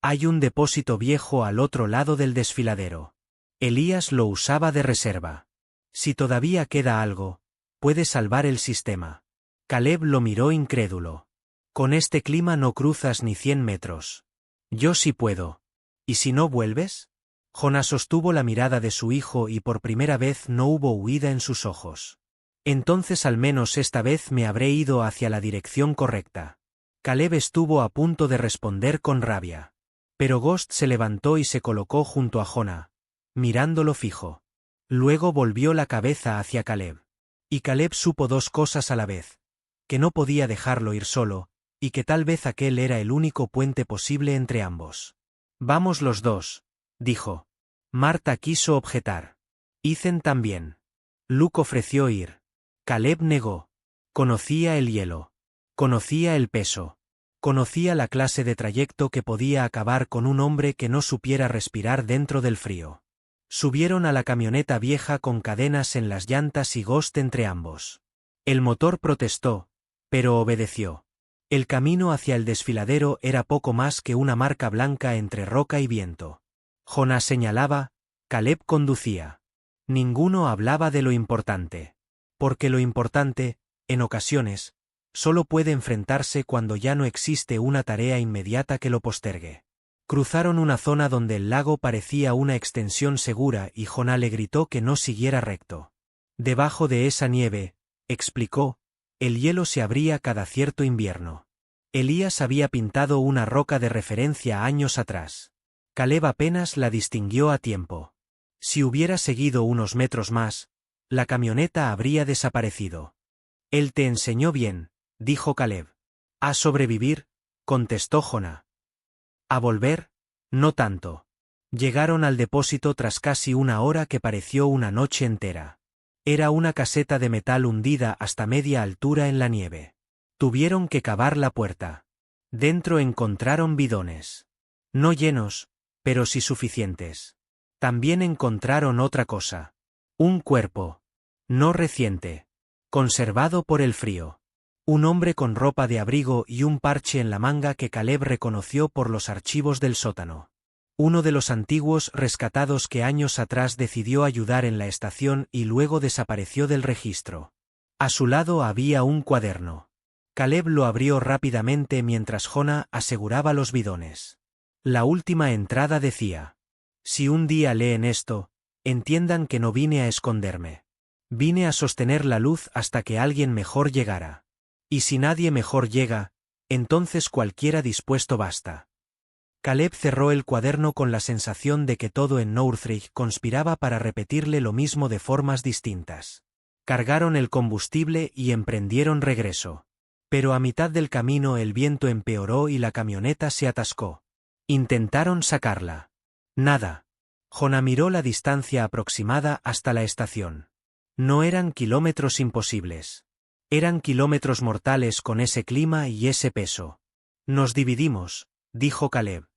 Hay un depósito viejo al otro lado del desfiladero. Elías lo usaba de reserva. Si todavía queda algo, puede salvar el sistema. Caleb lo miró incrédulo. Con este clima no cruzas ni 100 metros. Yo sí puedo. ¿Y si no vuelves? Jonah sostuvo la mirada de su hijo y por primera vez no hubo huida en sus ojos. Entonces al menos esta vez me habré ido hacia la dirección correcta. Caleb estuvo a punto de responder con rabia. Pero Ghost se levantó y se colocó junto a Jonah, mirándolo fijo. Luego volvió la cabeza hacia Caleb. Y Caleb supo dos cosas a la vez. Que no podía dejarlo ir solo, y que tal vez aquel era el único puente posible entre ambos. Vamos los dos, dijo. Marta quiso objetar. Ethan también. Luke ofreció ir. Caleb negó. Conocía el hielo. Conocía el peso. Conocía la clase de trayecto que podía acabar con un hombre que no supiera respirar dentro del frío. Subieron a la camioneta vieja con cadenas en las llantas y Ghost entre ambos. El motor protestó, pero obedeció. El camino hacia el desfiladero era poco más que una marca blanca entre roca y viento. Jonah señalaba, Caleb conducía. Ninguno hablaba de lo importante. Porque lo importante, en ocasiones, solo puede enfrentarse cuando ya no existe una tarea inmediata que lo postergue. Cruzaron una zona donde el lago parecía una extensión segura y Jonah le gritó que no siguiera recto. Debajo de esa nieve, explicó, el hielo se abría cada cierto invierno. Elías había pintado una roca de referencia años atrás. Caleb apenas la distinguió a tiempo. Si hubiera seguido unos metros más, la camioneta habría desaparecido. Él te enseñó bien, dijo Caleb. ¿A sobrevivir? Contestó Jonah. A volver, no tanto. Llegaron al depósito tras casi una hora que pareció una noche entera. Era una caseta de metal hundida hasta media altura en la nieve. Tuvieron que cavar la puerta. Dentro encontraron bidones. No llenos, pero sí suficientes. También encontraron otra cosa. Un cuerpo. No reciente. Conservado por el frío. Un hombre con ropa de abrigo y un parche en la manga que Caleb reconoció por los archivos del sótano. Uno de los antiguos rescatados que años atrás decidió ayudar en la estación y luego desapareció del registro. A su lado había un cuaderno. Caleb lo abrió rápidamente mientras Jonah aseguraba los bidones. La última entrada decía: si un día leen esto, entiendan que no vine a esconderme. Vine a sostener la luz hasta que alguien mejor llegara. Y si nadie mejor llega, entonces cualquiera dispuesto basta. Caleb cerró el cuaderno con la sensación de que todo en Northridge conspiraba para repetirle lo mismo de formas distintas. Cargaron el combustible y emprendieron regreso. Pero a mitad del camino el viento empeoró y la camioneta se atascó. Intentaron sacarla. Nada. Jonah miró la distancia aproximada hasta la estación. No eran kilómetros imposibles. Eran kilómetros mortales con ese clima y ese peso. Nos dividimos, dijo Caleb.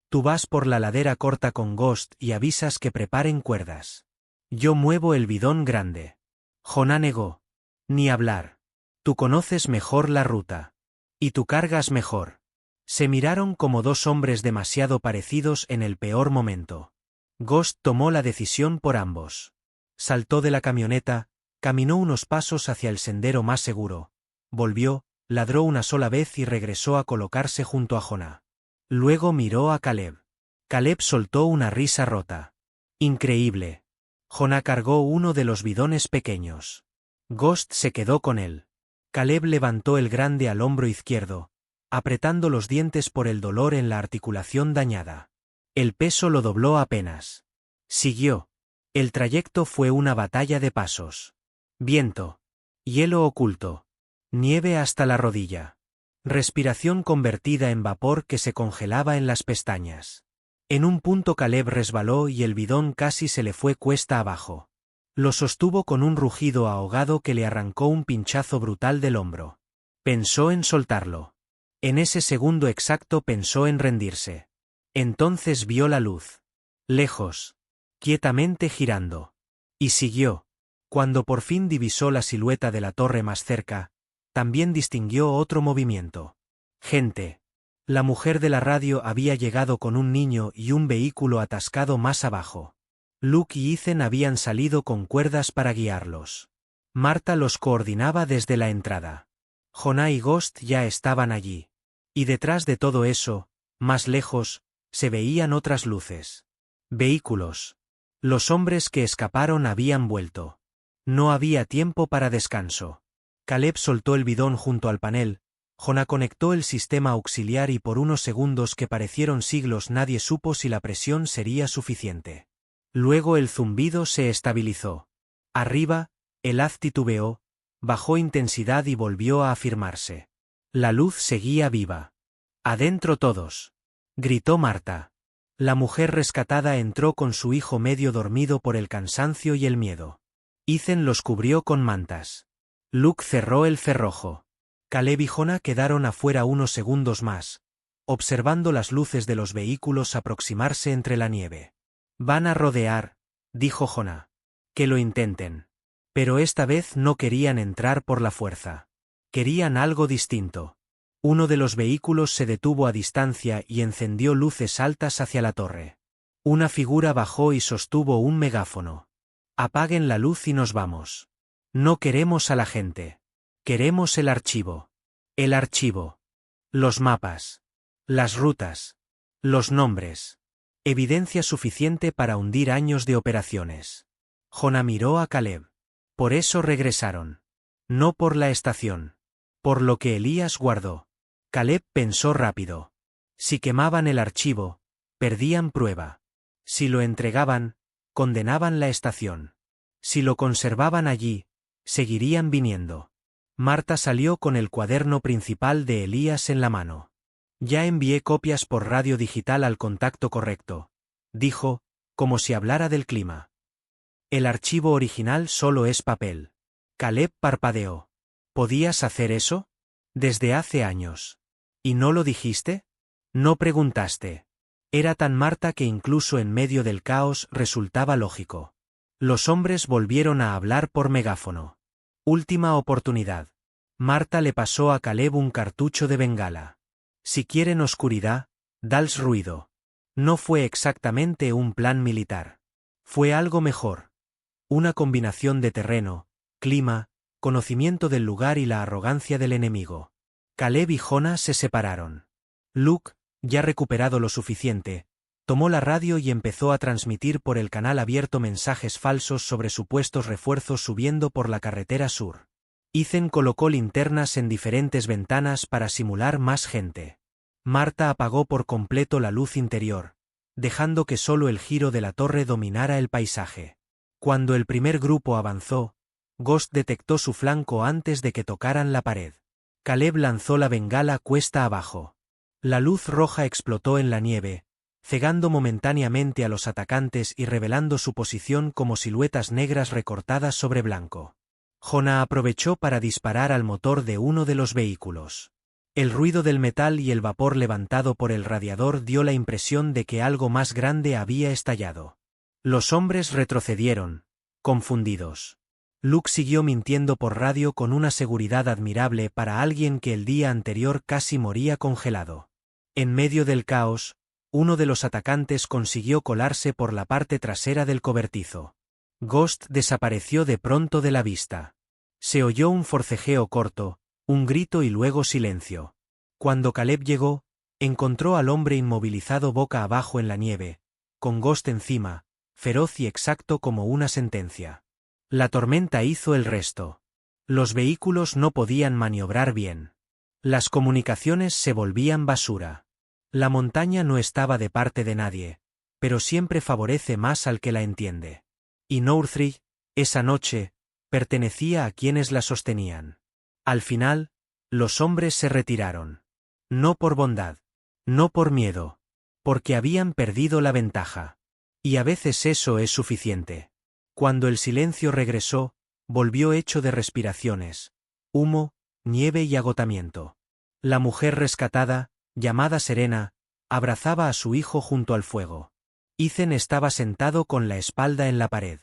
Tú vas por la ladera corta con Ghost y avisas que preparen cuerdas. Yo muevo el bidón grande. Jonah negó. Ni hablar. Tú conoces mejor la ruta. Y tú cargas mejor. Se miraron como dos hombres demasiado parecidos en el peor momento. Ghost tomó la decisión por ambos. Saltó de la camioneta, caminó unos pasos hacia el sendero más seguro, volvió, ladró una sola vez y regresó a colocarse junto a Jonah. Luego miró a Caleb. Caleb soltó una risa rota. Increíble. Jonah cargó uno de los bidones pequeños. Ghost se quedó con él. Caleb levantó el grande al hombro izquierdo, apretando los dientes por el dolor en la articulación dañada. El peso lo dobló apenas. Siguió. El trayecto fue una batalla de pasos. Viento. Hielo oculto. Nieve hasta la rodilla. Respiración convertida en vapor que se congelaba en las pestañas. En un punto Caleb resbaló y el bidón casi se le fue cuesta abajo. Lo sostuvo con un rugido ahogado que le arrancó un pinchazo brutal del hombro. Pensó en soltarlo. En ese segundo exacto pensó en rendirse. Entonces vio la luz. Lejos. Quietamente girando. Y siguió. Cuando por fin divisó la silueta de la torre más cerca, también distinguió otro movimiento. Gente. La mujer de la radio había llegado con un niño y un vehículo atascado más abajo. Luke y Ethan habían salido con cuerdas para guiarlos. Marta los coordinaba desde la entrada. Jonah y Ghost ya estaban allí. Y detrás de todo eso, más lejos, se veían otras luces. Vehículos. Los hombres que escaparon habían vuelto. No había tiempo para descanso. Caleb soltó el bidón junto al panel, Jonah conectó el sistema auxiliar y por unos segundos que parecieron siglos nadie supo si la presión sería suficiente. Luego el zumbido se estabilizó. Arriba, el haz titubeó, bajó intensidad y volvió a afirmarse. La luz seguía viva. Adentro todos. Gritó Marta. La mujer rescatada entró con su hijo medio dormido por el cansancio y el miedo. Ethan los cubrió con mantas. Luke cerró el cerrojo. Caleb y Jonah quedaron afuera unos segundos más, observando las luces de los vehículos aproximarse entre la nieve. Van a rodear, dijo Jonah. Que lo intenten. Pero esta vez no querían entrar por la fuerza. Querían algo distinto. Uno de los vehículos se detuvo a distancia y encendió luces altas hacia la torre. Una figura bajó y sostuvo un megáfono. Apaguen la luz y nos vamos. No queremos a la gente. Queremos el archivo. El archivo. Los mapas. Las rutas. Los nombres. Evidencia suficiente para hundir años de operaciones. Jonah miró a Caleb. Por eso regresaron. No por la estación. Por lo que Elías guardó. Caleb pensó rápido. Si quemaban el archivo, perdían prueba. Si lo entregaban, condenaban la estación. Si lo conservaban allí, seguirían viniendo. Marta salió con el cuaderno principal de Elías en la mano. Ya envié copias por radio digital al contacto correcto, dijo, como si hablara del clima. El archivo original solo es papel. Caleb parpadeó. ¿Podías hacer eso? Desde hace años. ¿Y no lo dijiste? No preguntaste. Era tan Marta que incluso en medio del caos resultaba lógico. Los hombres volvieron a hablar por megáfono. Última oportunidad. Marta le pasó a Caleb un cartucho de bengala. Si quieren oscuridad, dals ruido. No fue exactamente un plan militar. Fue algo mejor. Una combinación de terreno, clima, conocimiento del lugar y la arrogancia del enemigo. Caleb y Jonah se separaron. Luke, ya recuperado lo suficiente, tomó la radio y empezó a transmitir por el canal abierto mensajes falsos sobre supuestos refuerzos subiendo por la carretera sur. Ethan colocó linternas en diferentes ventanas para simular más gente. Marta apagó por completo la luz interior, dejando que solo el giro de la torre dominara el paisaje. Cuando el primer grupo avanzó, Ghost detectó su flanco antes de que tocaran la pared. Caleb lanzó la bengala cuesta abajo. La luz roja explotó en la nieve, cegando momentáneamente a los atacantes y revelando su posición como siluetas negras recortadas sobre blanco. Jonah aprovechó para disparar al motor de uno de los vehículos. El ruido del metal y el vapor levantado por el radiador dio la impresión de que algo más grande había estallado. Los hombres retrocedieron, confundidos. Luke siguió mintiendo por radio con una seguridad admirable para alguien que el día anterior casi moría congelado. En medio del caos, uno de los atacantes consiguió colarse por la parte trasera del cobertizo. Ghost desapareció de pronto de la vista. Se oyó un forcejeo corto, un grito y luego silencio. Cuando Caleb llegó, encontró al hombre inmovilizado boca abajo en la nieve, con Ghost encima, feroz y exacto como una sentencia. La tormenta hizo el resto. Los vehículos no podían maniobrar bien. Las comunicaciones se volvían basura. La montaña no estaba de parte de nadie, pero siempre favorece más al que la entiende. Y Northridge, esa noche, pertenecía a quienes la sostenían. Al final, los hombres se retiraron. No por bondad. No por miedo. Porque habían perdido la ventaja. Y a veces eso es suficiente. Cuando el silencio regresó, volvió hecho de respiraciones, humo, nieve y agotamiento. La mujer rescatada, llamada Serena, abrazaba a su hijo junto al fuego. Ethan estaba sentado con la espalda en la pared.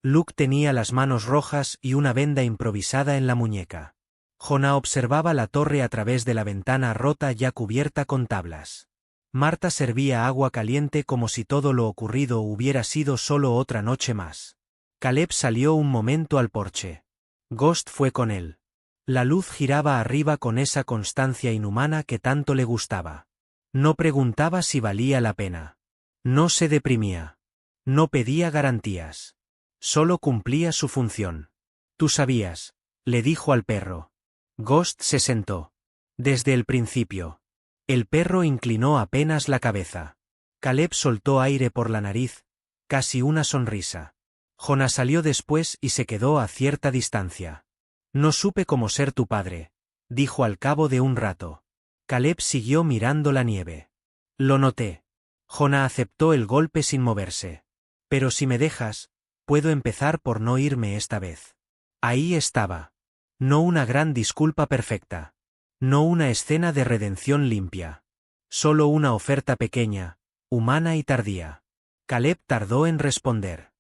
Luke tenía las manos rojas y una venda improvisada en la muñeca. Jonah observaba la torre a través de la ventana rota ya cubierta con tablas. Marta servía agua caliente como si todo lo ocurrido hubiera sido solo otra noche más. Caleb salió un momento al porche. Ghost fue con él. La luz giraba arriba con esa constancia inhumana que tanto le gustaba. No preguntaba si valía la pena. No se deprimía. No pedía garantías. Solo cumplía su función. Tú sabías, le dijo al perro. Ghost se sentó. Desde el principio. El perro inclinó apenas la cabeza. Caleb soltó aire por la nariz, casi una sonrisa. Jonah salió después y se quedó a cierta distancia. No supe cómo ser tu padre, dijo al cabo de un rato. Caleb siguió mirando la nieve. Lo noté. Jonah aceptó el golpe sin moverse. Pero si me dejas, puedo empezar por no irme esta vez. Ahí estaba. No una gran disculpa perfecta. No una escena de redención limpia. Solo una oferta pequeña, humana y tardía. Caleb tardó en responder.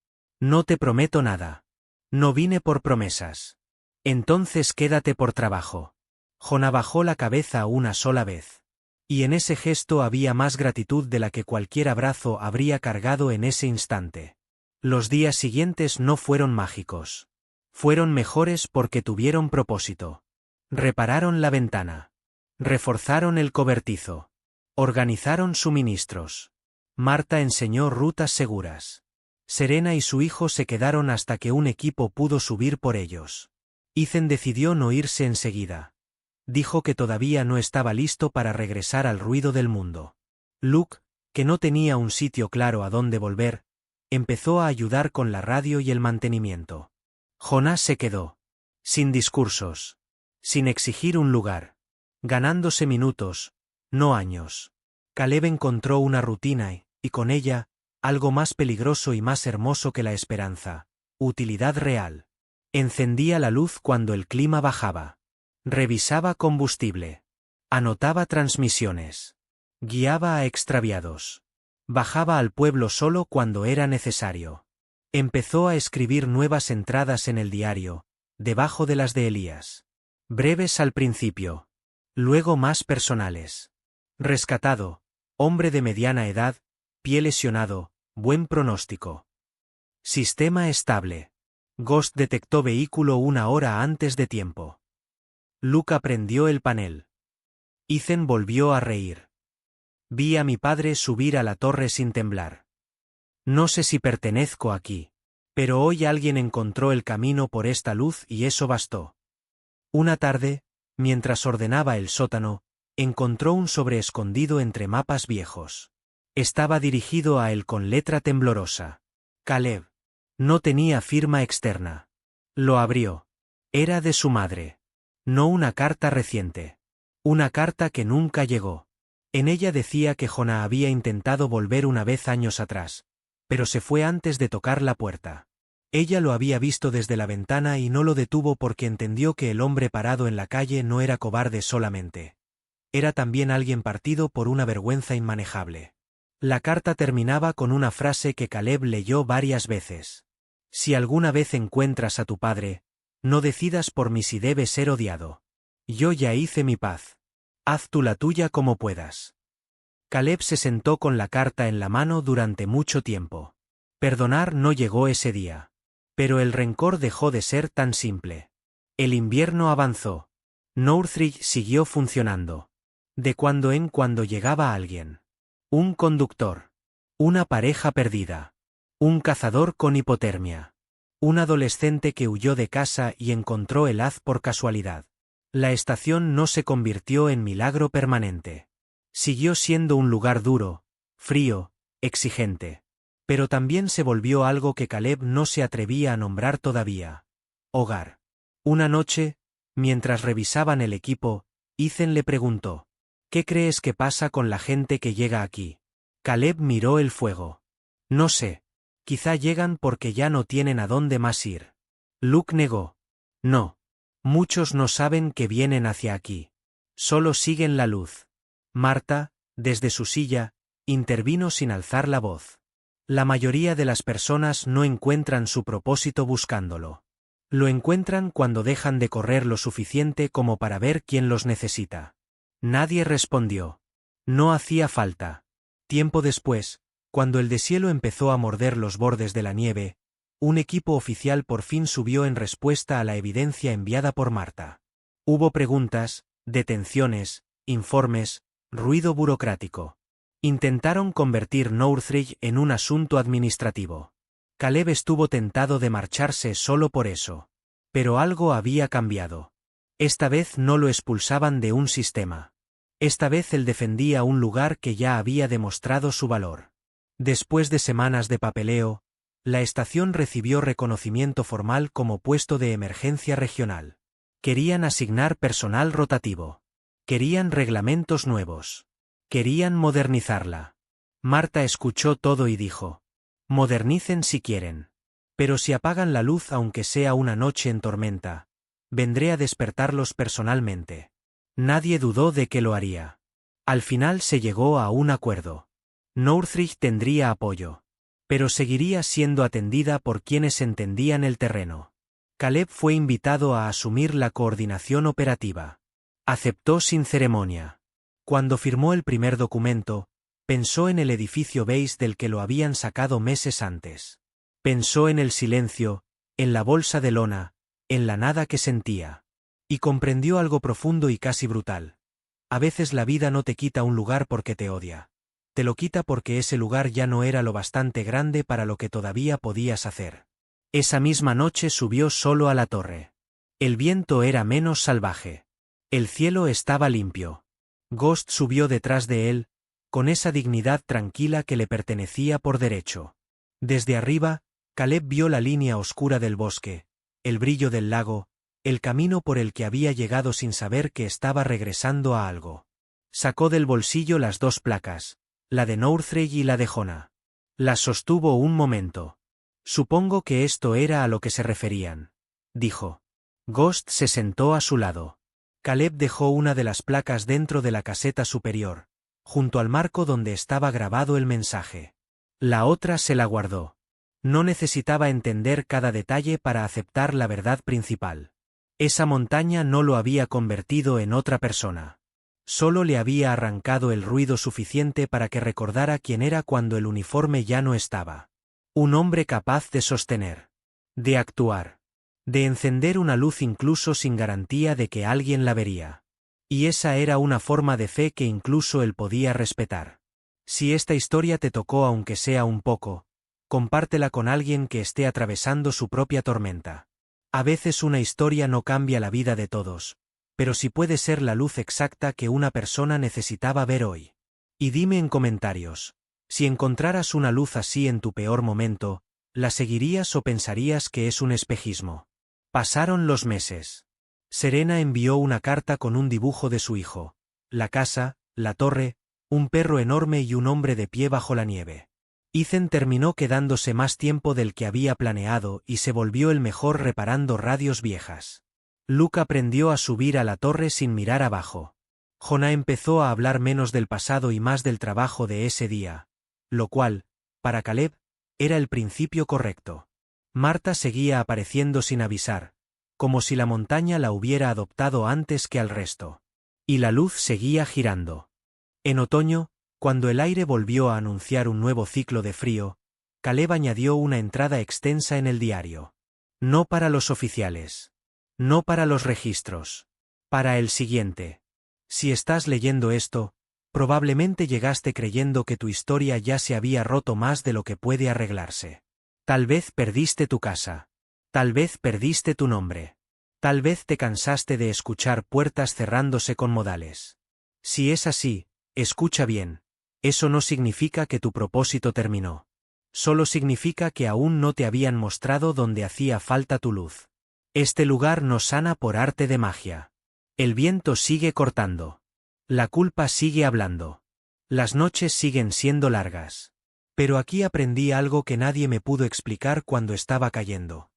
No te prometo nada. No vine por promesas. Entonces quédate por trabajo. Jonah bajó la cabeza una sola vez. Y en ese gesto había más gratitud de la que cualquier abrazo habría cargado en ese instante. Los días siguientes no fueron mágicos. Fueron mejores porque tuvieron propósito. Repararon la ventana. Reforzaron el cobertizo. Organizaron suministros. Marta enseñó rutas seguras. Serena y su hijo se quedaron hasta que un equipo pudo subir por ellos. Ethan decidió no irse enseguida. Dijo que todavía no estaba listo para regresar al ruido del mundo. Luke, que no tenía un sitio claro a dónde volver, empezó a ayudar con la radio y el mantenimiento. Jonah se quedó. Sin discursos. Sin exigir un lugar. Ganándose minutos, no años. Caleb encontró una rutina y con ella, algo más peligroso y más hermoso que la esperanza, utilidad real. Encendía la luz cuando el clima bajaba. Revisaba combustible. Anotaba transmisiones. Guiaba a extraviados. Bajaba al pueblo solo cuando era necesario. Empezó a escribir nuevas entradas en el diario, debajo de las de Elías. Breves al principio. Luego más personales. Rescatado, hombre de mediana edad, pie lesionado, buen pronóstico. Sistema estable. Ghost detectó vehículo 1 hora antes de tiempo. Luke prendió el panel. Ethan volvió a reír. Vi a mi padre subir a la torre sin temblar. No sé si pertenezco aquí. Pero hoy alguien encontró el camino por esta luz y eso bastó. Una tarde, mientras ordenaba el sótano, encontró un sobre escondido entre mapas viejos. Estaba dirigido a él con letra temblorosa. Caleb. No tenía firma externa. Lo abrió. Era de su madre. No una carta reciente. Una carta que nunca llegó. En ella decía que Jonah había intentado volver una vez años atrás, pero se fue antes de tocar la puerta. Ella lo había visto desde la ventana y no lo detuvo porque entendió que el hombre parado en la calle no era cobarde solamente. Era también alguien partido por una vergüenza inmanejable. La carta terminaba con una frase que Caleb leyó varias veces. Si alguna vez encuentras a tu padre, no decidas por mí si debe ser odiado. Yo ya hice mi paz. Haz tú la tuya como puedas. Caleb se sentó con la carta en la mano durante mucho tiempo. Perdonar no llegó ese día. Pero el rencor dejó de ser tan simple. El invierno avanzó. Northridge siguió funcionando. De cuando en cuando llegaba alguien. Un conductor. Una pareja perdida. Un cazador con hipotermia. Un adolescente que huyó de casa y encontró el haz por casualidad. La estación no se convirtió en milagro permanente. Siguió siendo un lugar duro, frío, exigente. Pero también se volvió algo que Caleb no se atrevía a nombrar todavía. Hogar. Una noche, mientras revisaban el equipo, Ethan le preguntó: ¿qué crees que pasa con la gente que llega aquí? Caleb miró el fuego. No sé. Quizá llegan porque ya no tienen a dónde más ir. Luke negó. No. Muchos no saben que vienen hacia aquí. Solo siguen la luz. Marta, desde su silla, intervino sin alzar la voz. La mayoría de las personas no encuentran su propósito buscándolo. Lo encuentran cuando dejan de correr lo suficiente como para ver quién los necesita. Nadie respondió. No hacía falta. Tiempo después, cuando el deshielo empezó a morder los bordes de la nieve, un equipo oficial por fin subió en respuesta a la evidencia enviada por Marta. Hubo preguntas, detenciones, informes, ruido burocrático. Intentaron convertir Northridge en un asunto administrativo. Caleb estuvo tentado de marcharse solo por eso. Pero algo había cambiado. Esta vez no lo expulsaban de un sistema. Esta vez él defendía un lugar que ya había demostrado su valor. Después de semanas de papeleo, la estación recibió reconocimiento formal como puesto de emergencia regional. Querían asignar personal rotativo. Querían reglamentos nuevos. Querían modernizarla. Marta escuchó todo y dijo: modernicen si quieren. Pero si apagan la luz aunque sea una noche en tormenta, vendré a despertarlos personalmente. Nadie dudó de que lo haría. Al final se llegó a un acuerdo. Northridge tendría apoyo. Pero seguiría siendo atendida por quienes entendían el terreno. Caleb fue invitado a asumir la coordinación operativa. Aceptó sin ceremonia. Cuando firmó el primer documento, pensó en el edificio beige del que lo habían sacado meses antes. Pensó en el silencio, en la bolsa de lona, en la nada que sentía. Y comprendió algo profundo y casi brutal. A veces la vida no te quita un lugar porque te odia. Te lo quita porque ese lugar ya no era lo bastante grande para lo que todavía podías hacer. Esa misma noche subió solo a la torre. El viento era menos salvaje. El cielo estaba limpio. Ghost subió detrás de él, con esa dignidad tranquila que le pertenecía por derecho. Desde arriba, Caleb vio la línea oscura del bosque, el brillo del lago, el camino por el que había llegado sin saber que estaba regresando a algo. Sacó del bolsillo las 2 placas, la de Northridge y la de Jonah. Las sostuvo un momento. Supongo que esto era a lo que se referían, dijo. Ghost se sentó a su lado. Caleb dejó una de las placas dentro de la caseta superior, junto al marco donde estaba grabado el mensaje. La otra se la guardó. No necesitaba entender cada detalle para aceptar la verdad principal. Esa montaña no lo había convertido en otra persona. Solo le había arrancado el ruido suficiente para que recordara quién era cuando el uniforme ya no estaba. Un hombre capaz de sostener, de actuar, de encender una luz incluso sin garantía de que alguien la vería. Y esa era una forma de fe que incluso él podía respetar. Si esta historia te tocó aunque sea un poco, compártela con alguien que esté atravesando su propia tormenta. A veces una historia no cambia la vida de todos, pero sí puede ser la luz exacta que una persona necesitaba ver hoy. Y dime en comentarios, si encontraras una luz así en tu peor momento, ¿la seguirías o pensarías que es un espejismo? Pasaron los meses. Serena envió una carta con un dibujo de su hijo, la casa, la torre, un perro enorme y un hombre de pie bajo la nieve. Ethan terminó quedándose más tiempo del que había planeado y se volvió el mejor reparando radios viejas. Luke aprendió a subir a la torre sin mirar abajo. Jonah empezó a hablar menos del pasado y más del trabajo de ese día, lo cual, para Caleb, era el principio correcto. Marta seguía apareciendo sin avisar, como si la montaña la hubiera adoptado antes que al resto. Y la luz seguía girando. En otoño, cuando el aire volvió a anunciar un nuevo ciclo de frío, Caleb añadió una entrada extensa en el diario. No para los oficiales. No para los registros. Para el siguiente. Si estás leyendo esto, probablemente llegaste creyendo que tu historia ya se había roto más de lo que puede arreglarse. Tal vez perdiste tu casa. Tal vez perdiste tu nombre. Tal vez te cansaste de escuchar puertas cerrándose con modales. Si es así, escucha bien. Eso no significa que tu propósito terminó. Solo significa que aún no te habían mostrado dónde hacía falta tu luz. Este lugar no sana por arte de magia. El viento sigue cortando. La culpa sigue hablando. Las noches siguen siendo largas. Pero aquí aprendí algo que nadie me pudo explicar cuando estaba cayendo.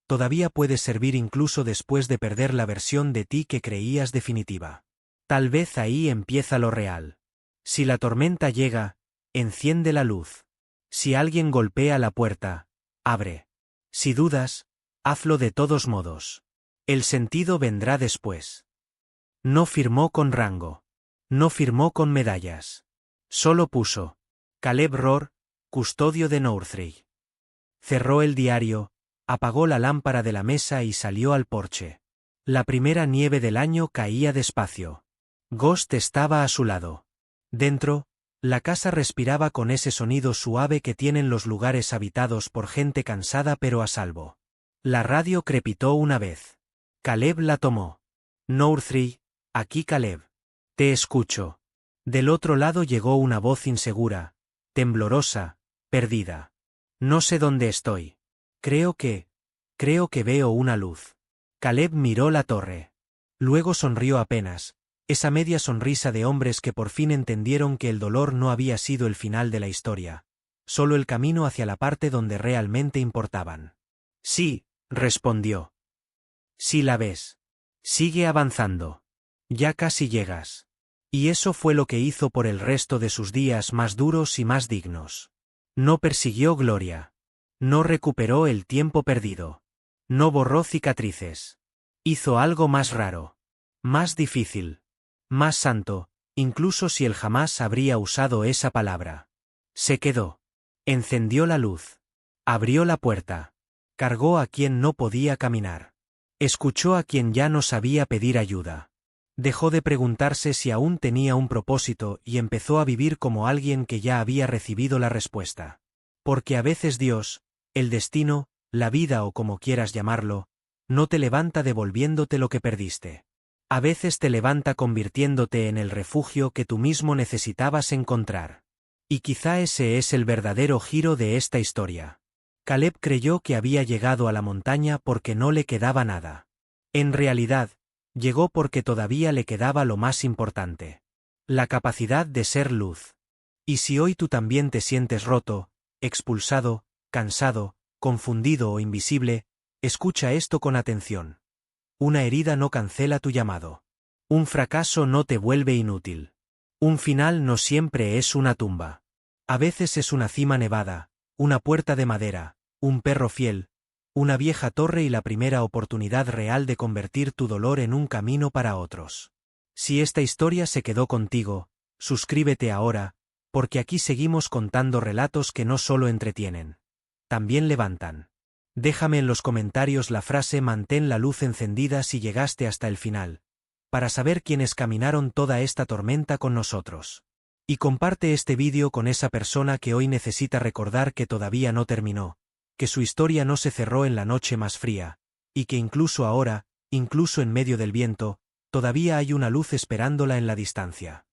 Todavía puedes servir incluso después de perder la versión de ti que creías definitiva. Tal vez ahí empieza lo real. Si la tormenta llega, enciende la luz. Si alguien golpea la puerta, abre. Si dudas, hazlo de todos modos. El sentido vendrá después. No firmó con rango. No firmó con medallas. Solo puso Caleb Rohr, custodio de Northridge. Cerró el diario, apagó la lámpara de la mesa y salió al porche. La primera nieve del año caía despacio. Ghost estaba a su lado. Dentro, la casa respiraba con ese sonido suave que tienen los lugares habitados por gente cansada pero a salvo. La radio crepitó una vez. Caleb la tomó. Northridge, aquí Caleb. Te escucho. Del otro lado llegó una voz insegura, temblorosa, perdida. No sé dónde estoy. Creo que veo una luz. Caleb miró la torre. Luego sonrió apenas. Esa media sonrisa de hombres que por fin entendieron que el dolor no había sido el final de la historia, solo el camino hacia la parte donde realmente importaban. Sí, respondió. Sí la ves. Sigue avanzando. Ya casi llegas. Y eso fue lo que hizo por el resto de sus días más duros y más dignos. No persiguió gloria. No recuperó el tiempo perdido. No borró cicatrices. Hizo algo más raro. Más difícil. Más santo, incluso si él jamás habría usado esa palabra. Se quedó. Encendió la luz. Abrió la puerta. Cargó a quien no podía caminar. Escuchó a quien ya no sabía pedir ayuda. Dejó de preguntarse si aún tenía un propósito y empezó a vivir como alguien que ya había recibido la respuesta. Porque a veces Dios, el destino, la vida o como quieras llamarlo, no te levanta devolviéndote lo que perdiste. A veces te levanta convirtiéndote en el refugio que tú mismo necesitabas encontrar. Y quizá ese es el verdadero giro de esta historia. Caleb creyó que había llegado a la montaña porque no le quedaba nada. En realidad, llegó porque todavía le quedaba lo más importante. La capacidad de ser luz. Y si hoy tú también te sientes roto, expulsado, cansado, confundido o invisible, escucha esto con atención. Una herida no cancela tu llamado. Un fracaso no te vuelve inútil. Un final no siempre es una tumba. A veces es una cima nevada, una puerta de madera, un perro fiel, una vieja torre y la primera oportunidad real de convertir tu dolor en un camino para otros. Si esta historia se quedó contigo, suscríbete ahora, porque aquí seguimos contando relatos que no solo entretienen, también levantan. Déjame en los comentarios la frase "mantén la luz encendida" si llegaste hasta el final, para saber quiénes caminaron toda esta tormenta con nosotros. Y comparte este vídeo con esa persona que hoy necesita recordar que todavía no terminó, que su historia no se cerró en la noche más fría, y que incluso ahora, incluso en medio del viento, todavía hay una luz esperándola en la distancia.